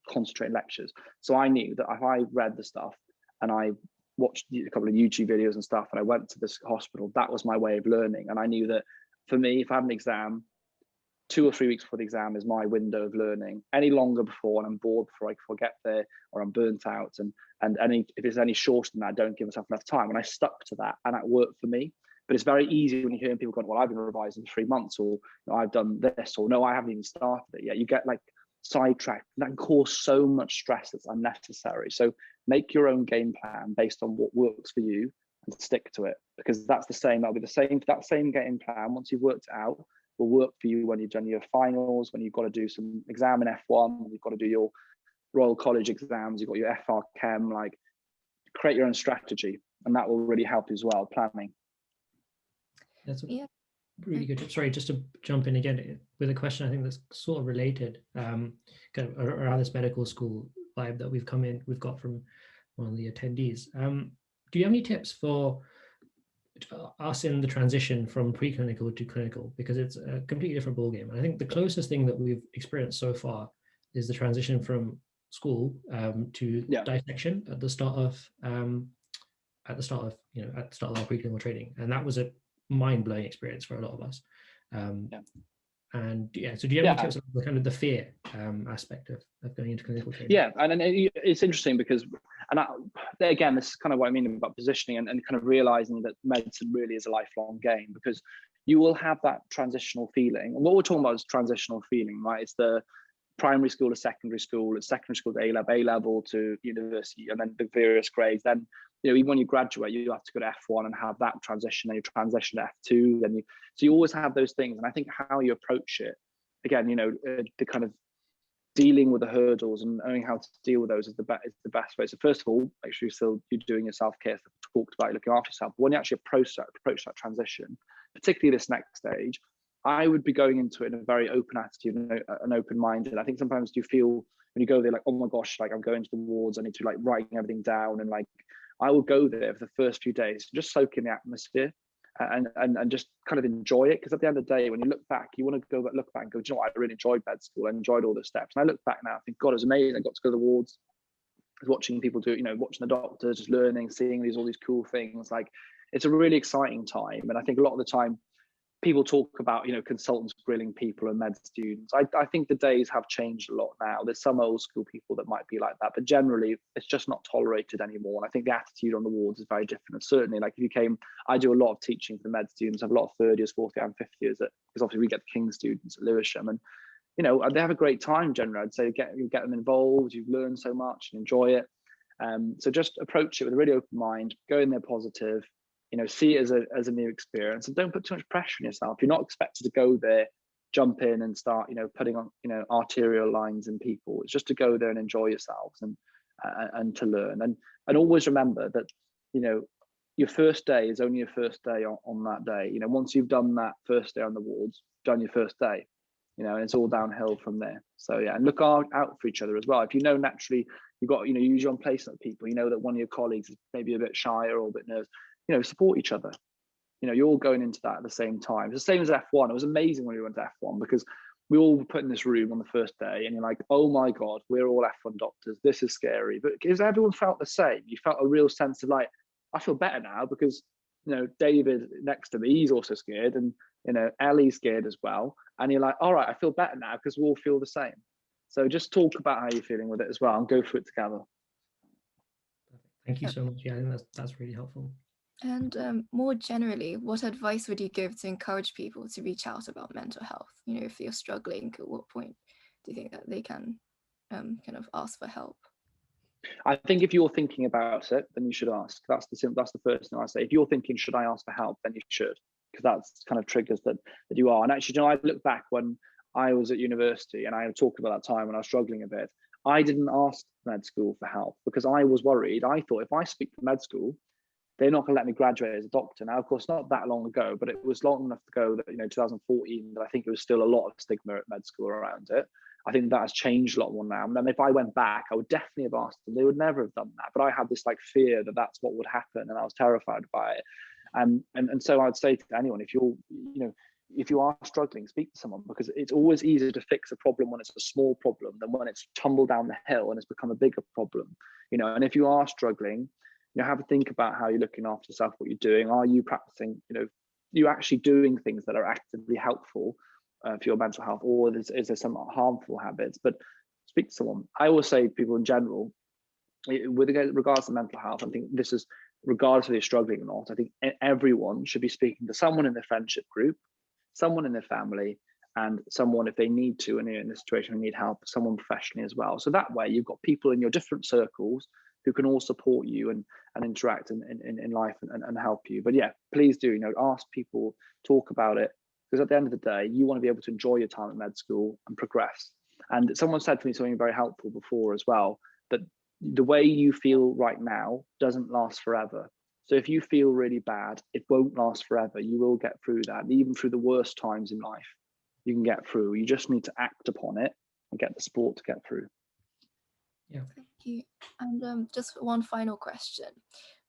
concentrate in lectures. So I knew that if I read the stuff and I watched a couple of YouTube videos and stuff, and I went to this hospital, that was my way of learning. And I knew that for me, if I had an exam, 2 or 3 weeks before the exam is my window of learning. Any longer before, and I'm bored before I get there, or I'm burnt out, and if it's any shorter than that, I don't give myself enough time. And I stuck to that, and that worked for me. But it's very easy when you hear people going, well, I've been revising for 3 months, or I've done this, or no, I haven't even started it yet. You get sidetracked. That can cause so much stress that's unnecessary. So make your own game plan based on what works for you and stick to it, because that'll be the same. That same game plan, once you've worked it out, will work for you when you've done your finals, when you've got to do some exam in F1, when you've got to do your Royal College exams, you've got your FR Chem. Create your own strategy, and that will really help you as well, planning. That's really good. Sorry, just to jump in again with a question I think that's sort of related, kind of around this medical school vibe that we've got from one of the attendees. Do you have any tips for us in the transition from preclinical to clinical? Because it's a completely different ballgame. And I think the closest thing that we've experienced so far is the transition from school to dissection at the start of our preclinical training, and that was a mind-blowing experience for a lot of us. So do you have any tips on kind of the fear aspect of going into clinical training? Yeah, and it's interesting because, again, this is kind of what I mean about positioning and kind of realizing that medicine really is a lifelong game, because you will have that transitional feeling. And what we're talking about is transitional feeling, right? It's the primary school to secondary school, it's secondary school to A-level to university, and then the various grades. Then, even when you graduate, you have to go to F1 and have that transition, and you transition to F2. So you always have those things. And I think how you approach it, again, the kind of dealing with the hurdles and knowing how to deal with those is the best way. So first of all, make sure you're doing your self-care stuff, talked about looking after yourself. But when you actually approach that transition, particularly this next stage, I would be going into it in a very open attitude and open-minded. I think sometimes you feel when you go there, oh my gosh, I'm going to the wards, I need to writing everything down, and I will go there for the first few days, just soak in the atmosphere and just kind of enjoy it. Because at the end of the day, when you look back, you want to look back and go, do you know what? I really enjoyed med school. I enjoyed all the steps. And I look back now, I think, God, it was amazing. I got to go to the wards, watching people do it, watching the doctors, just learning, seeing all these cool things. It's a really exciting time. And I think a lot of the time, people talk about, consultants grilling people and med students. I think the days have changed a lot now. There's some old school people that might be like that, but generally it's just not tolerated anymore. And I think the attitude on the wards is very different. And certainly, I do a lot of teaching for the med students. I have a lot of third years, fourth year and fifth years, because obviously we get the King students at Lewisham, and they have a great time generally. I'd say you get them involved, you've learned so much and enjoy it. So just approach it with a really open mind, go in there positive, see it as a new experience, and don't put too much pressure on yourself. You're not expected to go there, jump in and start, putting on, arterial lines in people. It's just to go there and enjoy yourselves and to learn. And always remember that, your first day is only your first day on that day. Once you've done that first day on the wards, done your first day, and it's all downhill from there. So yeah, and look out for each other as well. If naturally you've got, use your own placement people, that one of your colleagues is maybe a bit shyer or a bit nervous, support each other. You're all going into that at the same time. It's the same as F1. It was amazing when we went to F1 because we all were put in this room on the first day and you're like, oh my God, we're all F1 doctors. This is scary. But because everyone felt the same, you felt a real sense of like, I feel better now because, David next to me, he's also scared, and, Ellie's scared as well. And you're like, all right, I feel better now because we all feel the same. So just talk about how you're feeling with it as well and go through it together. Thank you so much. Yeah, I think that's really helpful. And more generally, what advice would you give to encourage people to reach out about mental health? If you're struggling, at what point do you think that they can kind of ask for help? I think if you're thinking about it, then you should ask. That's the first thing I say. If you're thinking, should I ask for help, then you should, because that's kind of triggers that you are. And actually, I look back when I was at university and I talked about that time when I was struggling a bit. I didn't ask med school for help because I was worried. I thought if I speak to med school, they're not going to let me graduate as a doctor. Now, of course, not that long ago, but it was long enough to go that, 2014, that I think there was still a lot of stigma at med school around it. I think that has changed a lot more now. And then if I went back, I would definitely have asked them. They would never have done that. But I had this fear that that's what would happen, and I was terrified by it. And so I'd say to anyone, if you are struggling, speak to someone, because it's always easier to fix a problem when it's a small problem than when it's tumbled down the hill and it's become a bigger problem. And if you are struggling, have a think about how you're looking after yourself, what you're doing. Are you practicing, you actually doing things that are actively helpful for your mental health, or is there some harmful habits? But speak to someone. I always say to people in general, with regards to mental health, I think this is regardless of you're struggling or not, I think everyone should be speaking to someone in their friendship group, someone in their family, and someone, if they need to, and they're in a situation who need help, someone professionally as well. So that way you've got people in your different circles who can all support you and interact in life and help you. But yeah, please do, ask people, talk about it, because at the end of the day, you want to be able to enjoy your time at med school and progress. And someone said to me something very helpful before as well, that the way you feel right now doesn't last forever. So if you feel really bad, it won't last forever. You will get through that. And even through the worst times in life, you can get through. You just need to act upon it and get the support to get through. Yeah. Thank you. And just one final question.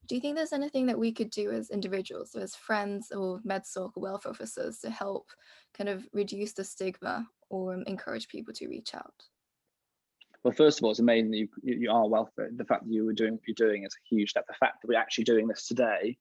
Do you think there's anything that we could do as individuals, so as friends or MedSoc or welfare officers, to help kind of reduce the stigma or encourage people to reach out? Well, first of all, it's amazing that you are welfare. The fact that you were doing what you're doing is a huge step. The fact that we're actually doing this today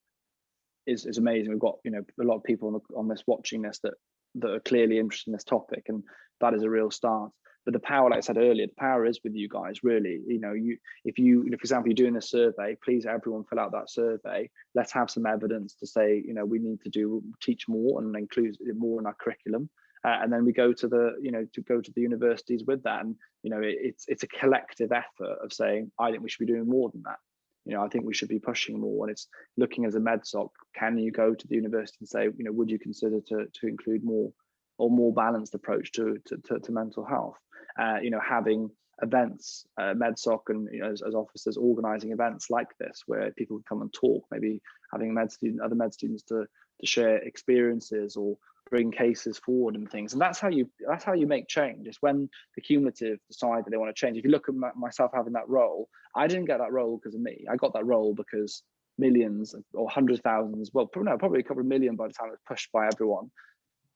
is amazing. We've got a lot of people on this watching this that are clearly interested in this topic, and that is a real start. But the power, like I said earlier, the power is with you guys, really. If for example, you're doing a survey, please everyone fill out that survey. Let's have some evidence to say, we need to teach more and include it more in our curriculum. And then we go to the universities with that. And, it's a collective effort of saying, I think we should be doing more than that. I think we should be pushing more. And it's looking as a MedSoc, can you go to the university and say, would you consider to include more or more balanced approach to mental health? Having events, MedSoc and as officers organizing events like this where people can come and talk, maybe having other med students to share experiences or bring cases forward and things. And that's how you make change. It's when the cumulative decide that they want to change. If you look at myself having that role, I didn't get that role because of me. I got that role because millions or hundreds of thousands, well, probably a couple of million by the time it was pushed by everyone,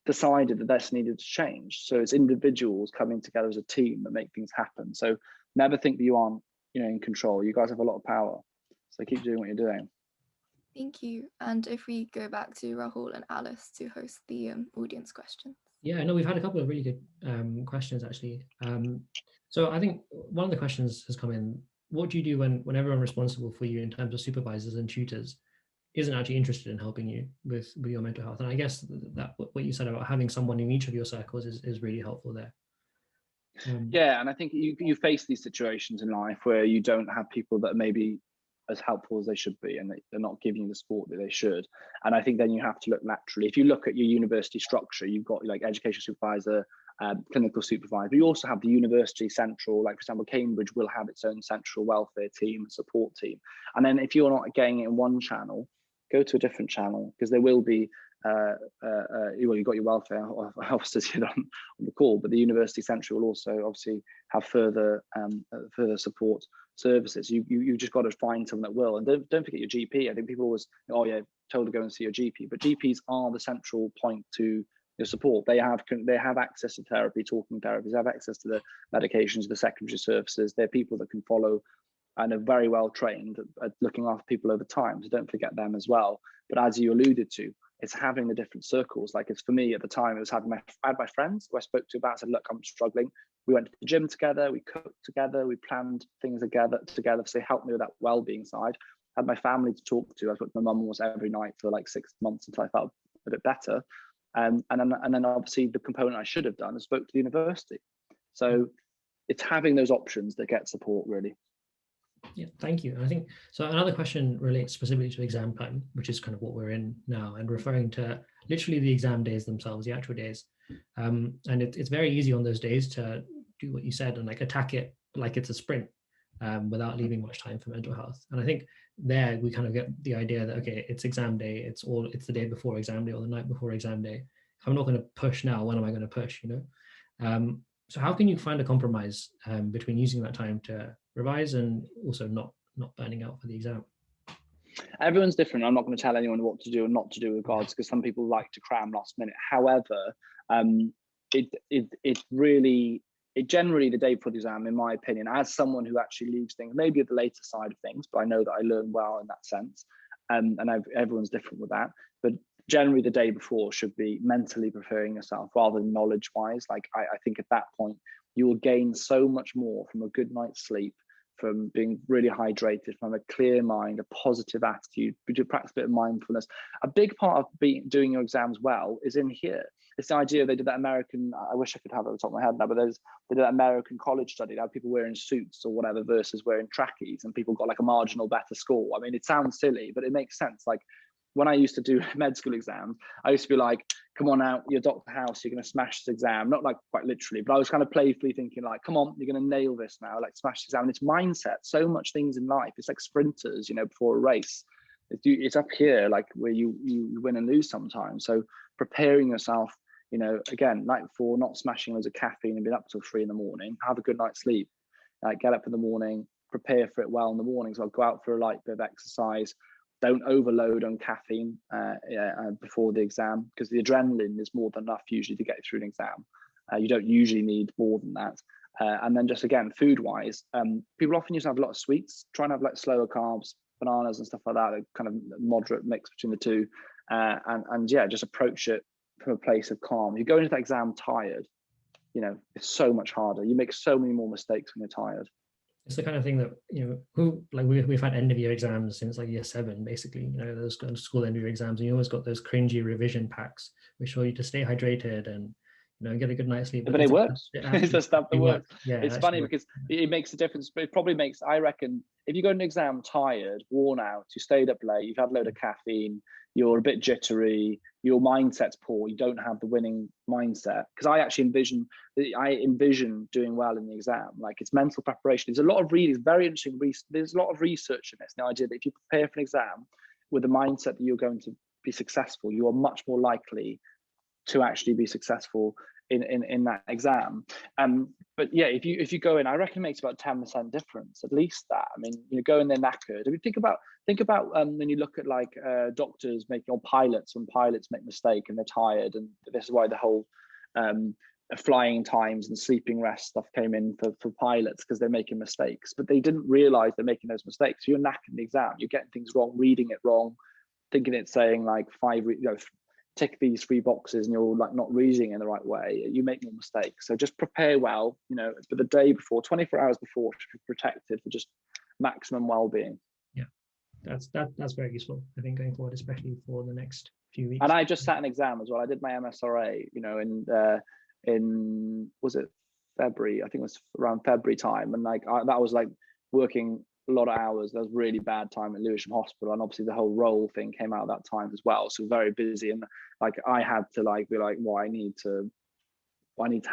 decided that this needed to change. So it's individuals coming together as a team that make things happen. So never think that you aren't, in control. You guys have a lot of power. So keep doing what you're doing. Thank you. And if we go back to Rahul and Alice to host the audience questions. Yeah, no, we've had a couple of really good questions actually. So I think one of the questions has come in. What do you do when everyone responsible for you in terms of supervisors and tutors isn't actually interested in helping you with your mental health? And I guess that what you said about having someone in each of your circles is really helpful there. Yeah, and I think you face these situations in life where you don't have people that are maybe as helpful as they should be, and they're not giving you the support that they should. And I think then you have to look laterally. If you look at your university structure, you've got like education supervisor, clinical supervisor, but you also have the university central, like for example, Cambridge will have its own central welfare team, support team. And then if you're not getting it in one channel, go to a different channel, because there will be well, you've got your welfare officers here on the call, but the university central will also obviously have further support services. You just got to find someone that will. And don't forget your GP. I think people always, oh yeah, told to go and see your GP, but GPs are the central point to your support. They have access to therapy, talking therapies, have access to the medications, the secondary services. They're people that can follow and are very well trained at looking after people over time. So don't forget them as well. But as you alluded to, it's having the different circles. Like it's for me at the time, it was having I had my friends who I spoke to about, said, look, I'm struggling. We went to the gym together, we cooked together, we planned things together, so they helped me with that well-being side. I had my family to talk to. I spoke to my mum almost every night for like 6 months until I felt a bit better. And then obviously the component I should have done is spoke to the university. So it's having those options that get support, really. Yeah, thank you. And I think so. Another question relates specifically to exam time, which is kind of what we're in now, and referring to literally the exam days themselves, the actual days. And it's very easy on those days to do what you said and like attack it like it's a sprint, without leaving much time for mental health. And I think there we kind of get the idea that, okay, it's exam day, it's the day before exam day or the night before exam day. If I'm not going to push now, when am I going to push? So how can you find a compromise between using that time to revise and also not burning out for the exam? Everyone's different. I'm not going to tell anyone what to do or not to do with regards, because some people like to cram last minute. However, it generally the day before the exam, in my opinion, as someone who actually leaves things maybe at the later side of things, but I know that I learn well in that sense, and everyone's different with that. But generally the day before should be mentally preparing yourself rather than knowledge wise. Like I think at that point you will gain so much more from a good night's sleep, from being really hydrated, from a clear mind, a positive attitude, to practice a bit of mindfulness. A big part of doing your exams well is in here. It's the idea they did that American, I wish I could have it at the top of my head now, but they did that American college study. They had people wearing suits or whatever versus wearing trackies, and people got like a marginal better score. I mean, it sounds silly, but it makes sense. Like when I used to do med school exams, I used to be like, come on out, you're Dr. House, you're going to smash this exam. Not like quite literally, but I was kind of playfully thinking like, come on, you're going to nail this now, like smash the exam. And it's mindset, so much things in life. It's like sprinters, before a race. It's up here, like where you win and lose sometimes. So preparing yourself, again, night before, not smashing loads of caffeine and being up till 3 a.m, have a good night's sleep, get up in the morning, prepare for it well in the morning. So I'll go out for a light bit of exercise. Don't overload on caffeine before the exam, because the adrenaline is more than enough usually to get through an exam. You don't usually need more than that. And then just again, food-wise, people often used to have a lot of sweets. Try and have like slower carbs, bananas and stuff like that, a kind of moderate mix between the two. And yeah, just approach it from a place of calm. You go into that exam tired, it's so much harder. You make so many more mistakes when you're tired. It's the kind of thing that we've had end of year exams since like year 7, basically. Those school end of year exams, and you always got those cringy revision packs which show you to stay hydrated and get a good night's sleep. But it works. It's the stuff that works. Yeah, it's funny because it makes a difference. But it probably makes, I reckon, if you go to an exam tired, worn out, you stayed up late, you've had a load of caffeine, you're a bit jittery, your mindset's poor, you don't have the winning mindset. Because I actually envision doing well in the exam. Like it's mental preparation. There's a lot of reading, it's very interesting. There's a lot of research in this. The idea that if you prepare for an exam with the mindset that you're going to be successful, you are much more likely to actually be successful in that exam. But yeah, if you go in, I reckon it makes about 10% difference, at least that. I mean, go in there knackered. I mean, think about when you look at like doctors or pilots, when pilots make a mistake and they're tired, and this is why the whole flying times and sleeping rest stuff came in for pilots, because they're making mistakes, but they didn't realize they're making those mistakes. So you're knackered in the exam, you're getting things wrong, reading it wrong, thinking it's saying like tick these 3 boxes, and you're like not reading in the right way. You make more mistakes. So just prepare well, but the day before, 24 hours before, should be protected for just maximum well-being. Yeah, that's very useful, I think, going forward, especially for the next few weeks. And I just sat an exam as well. I did my MSRA, in was it February, I think it was around February time, and like that was like working a lot of hours. That was really bad time at Lewisham Hospital, and obviously the whole role thing came out at that time as well. So very busy, and like I had to like be like, well, I need to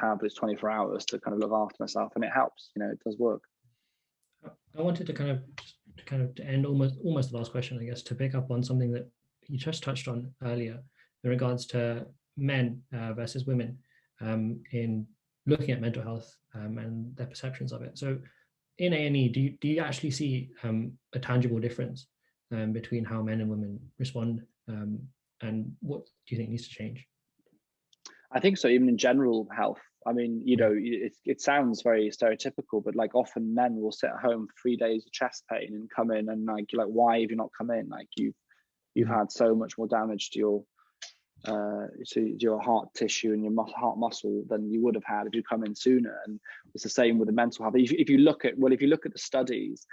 have this 24 hours to kind of look after myself, and it helps. You know, it does work. I wanted to kind of to end almost the last question, I guess, to pick up on something that you just touched on earlier in regards to men versus women in looking at mental health and their perceptions of it. So in A&E, do you actually see a tangible difference between how men and women respond, and what do you think needs to change? I think so, even in general health. I mean, you know, it sounds very stereotypical, but like often men will sit at home for 3 days of chest pain and come in, and like you're like, why have you not come in? Like you've had so much more damage to your heart tissue and your heart muscle than you would have had if you come in sooner. And it's the same with the mental health. If you look at the studies,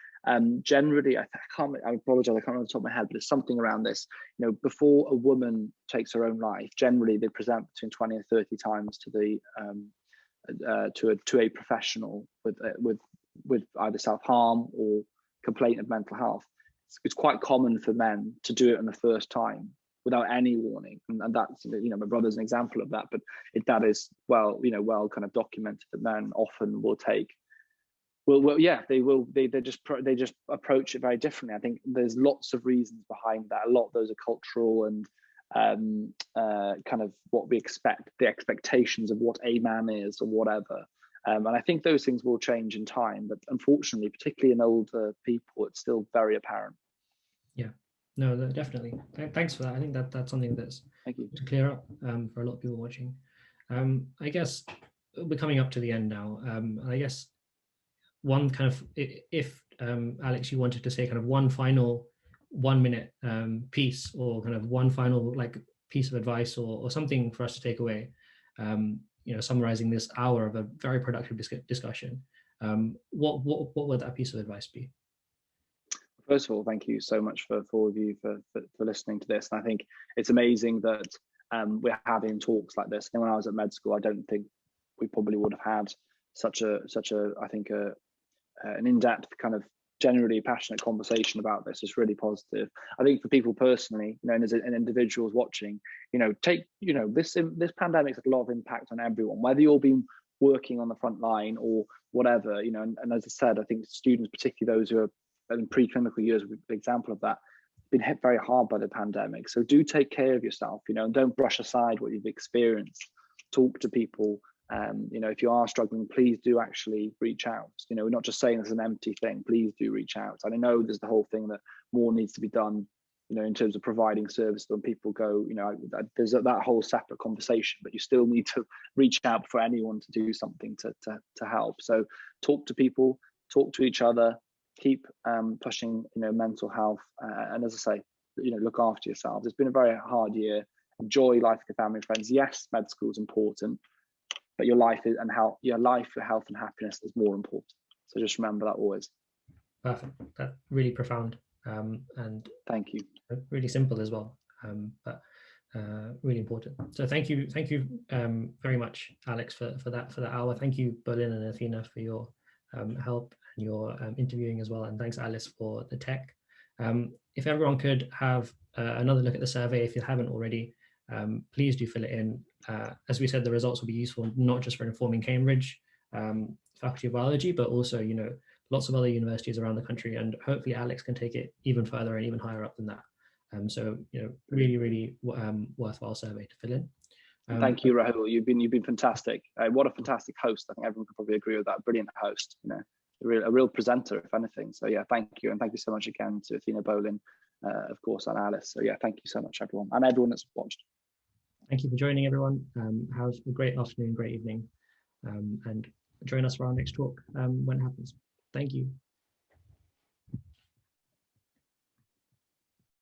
generally, I apologize, I can't remember off the top of my head, but there's something around this. You know, before a woman takes her own life, generally they present between 20 and 30 times to the to a professional with either self-harm or complaint of mental health. It's quite common for men to do it on the first time without any warning, and that's, you know, my brother's an example of that. But that is well kind of documented that men often will take. They just approach it very differently. I think there's lots of reasons behind that. A lot of those are cultural and kind of what we expect, the expectations of what a man is or whatever. And I think those things will change in time, but unfortunately, particularly in older people, it's still very apparent. Yeah, no, definitely. Thanks for that. I think that's something that's to clear up for a lot of people watching. I guess we're coming up to the end now. I guess one kind of, if Alex, you wanted to say kind of one final 1 minute piece, or kind of one final like piece of advice or something for us to take away, you know, summarizing this hour of a very productive discussion, what would that piece of advice be? First of all, thank you so much for all of you for listening to this. And I think it's amazing that we're having talks like this. And when I was at med school, I don't think we probably would have had such a I think an in-depth kind of generally passionate conversation about this. Is really positive. I think for people personally, you know, and as individuals watching, you know, this pandemic's had a lot of impact on everyone, whether you're been working on the front line or whatever, you know. And as I said, I think students, particularly those who are in preclinical years, an example of that, been hit very hard by the pandemic. So do take care of yourself, you know, and don't brush aside what you've experienced. Talk to people. You know, if you are struggling, please do actually reach out. You know, we're not just saying this is an empty thing. Please do reach out. And I know there's the whole thing that more needs to be done, you know, in terms of providing service when people go, you know, there's that whole separate conversation, but you still need to reach out for anyone to do something to help. So talk to people, talk to each other, keep pushing, you know, mental health, and as I say, you know, look after yourselves. It's been a very hard year. Enjoy life with your family and friends. Yes, med school is important, but your life is, and how your life, your health and happiness is more important. So just remember that always. Perfect. That's really profound, and thank you. Really simple as well, but really important. So thank you very much, Alex, for that hour. Thank you, Berlin and Athena, for your help and your interviewing as well, and thanks, Alice, for the tech. If everyone could have another look at the survey, if you haven't already, please do fill it in. As we said, the results will be useful not just for informing Cambridge Faculty of Biology, but also, you know, lots of other universities around the country, and hopefully Alex can take it even further and even higher up than that. So, you know, really worthwhile survey to fill in. Thank you, Rahul. You've been fantastic. What a fantastic host. I think everyone could probably agree with that. Brilliant host, you know, a real presenter, if anything. So yeah, thank you. And thank you so much again to Athena, Bolin, of course, and Alice. So yeah, thank you so much, everyone, and everyone that's watched. Thank you for joining, everyone. Have a great afternoon, great evening, and join us for our next talk when it happens. Thank you.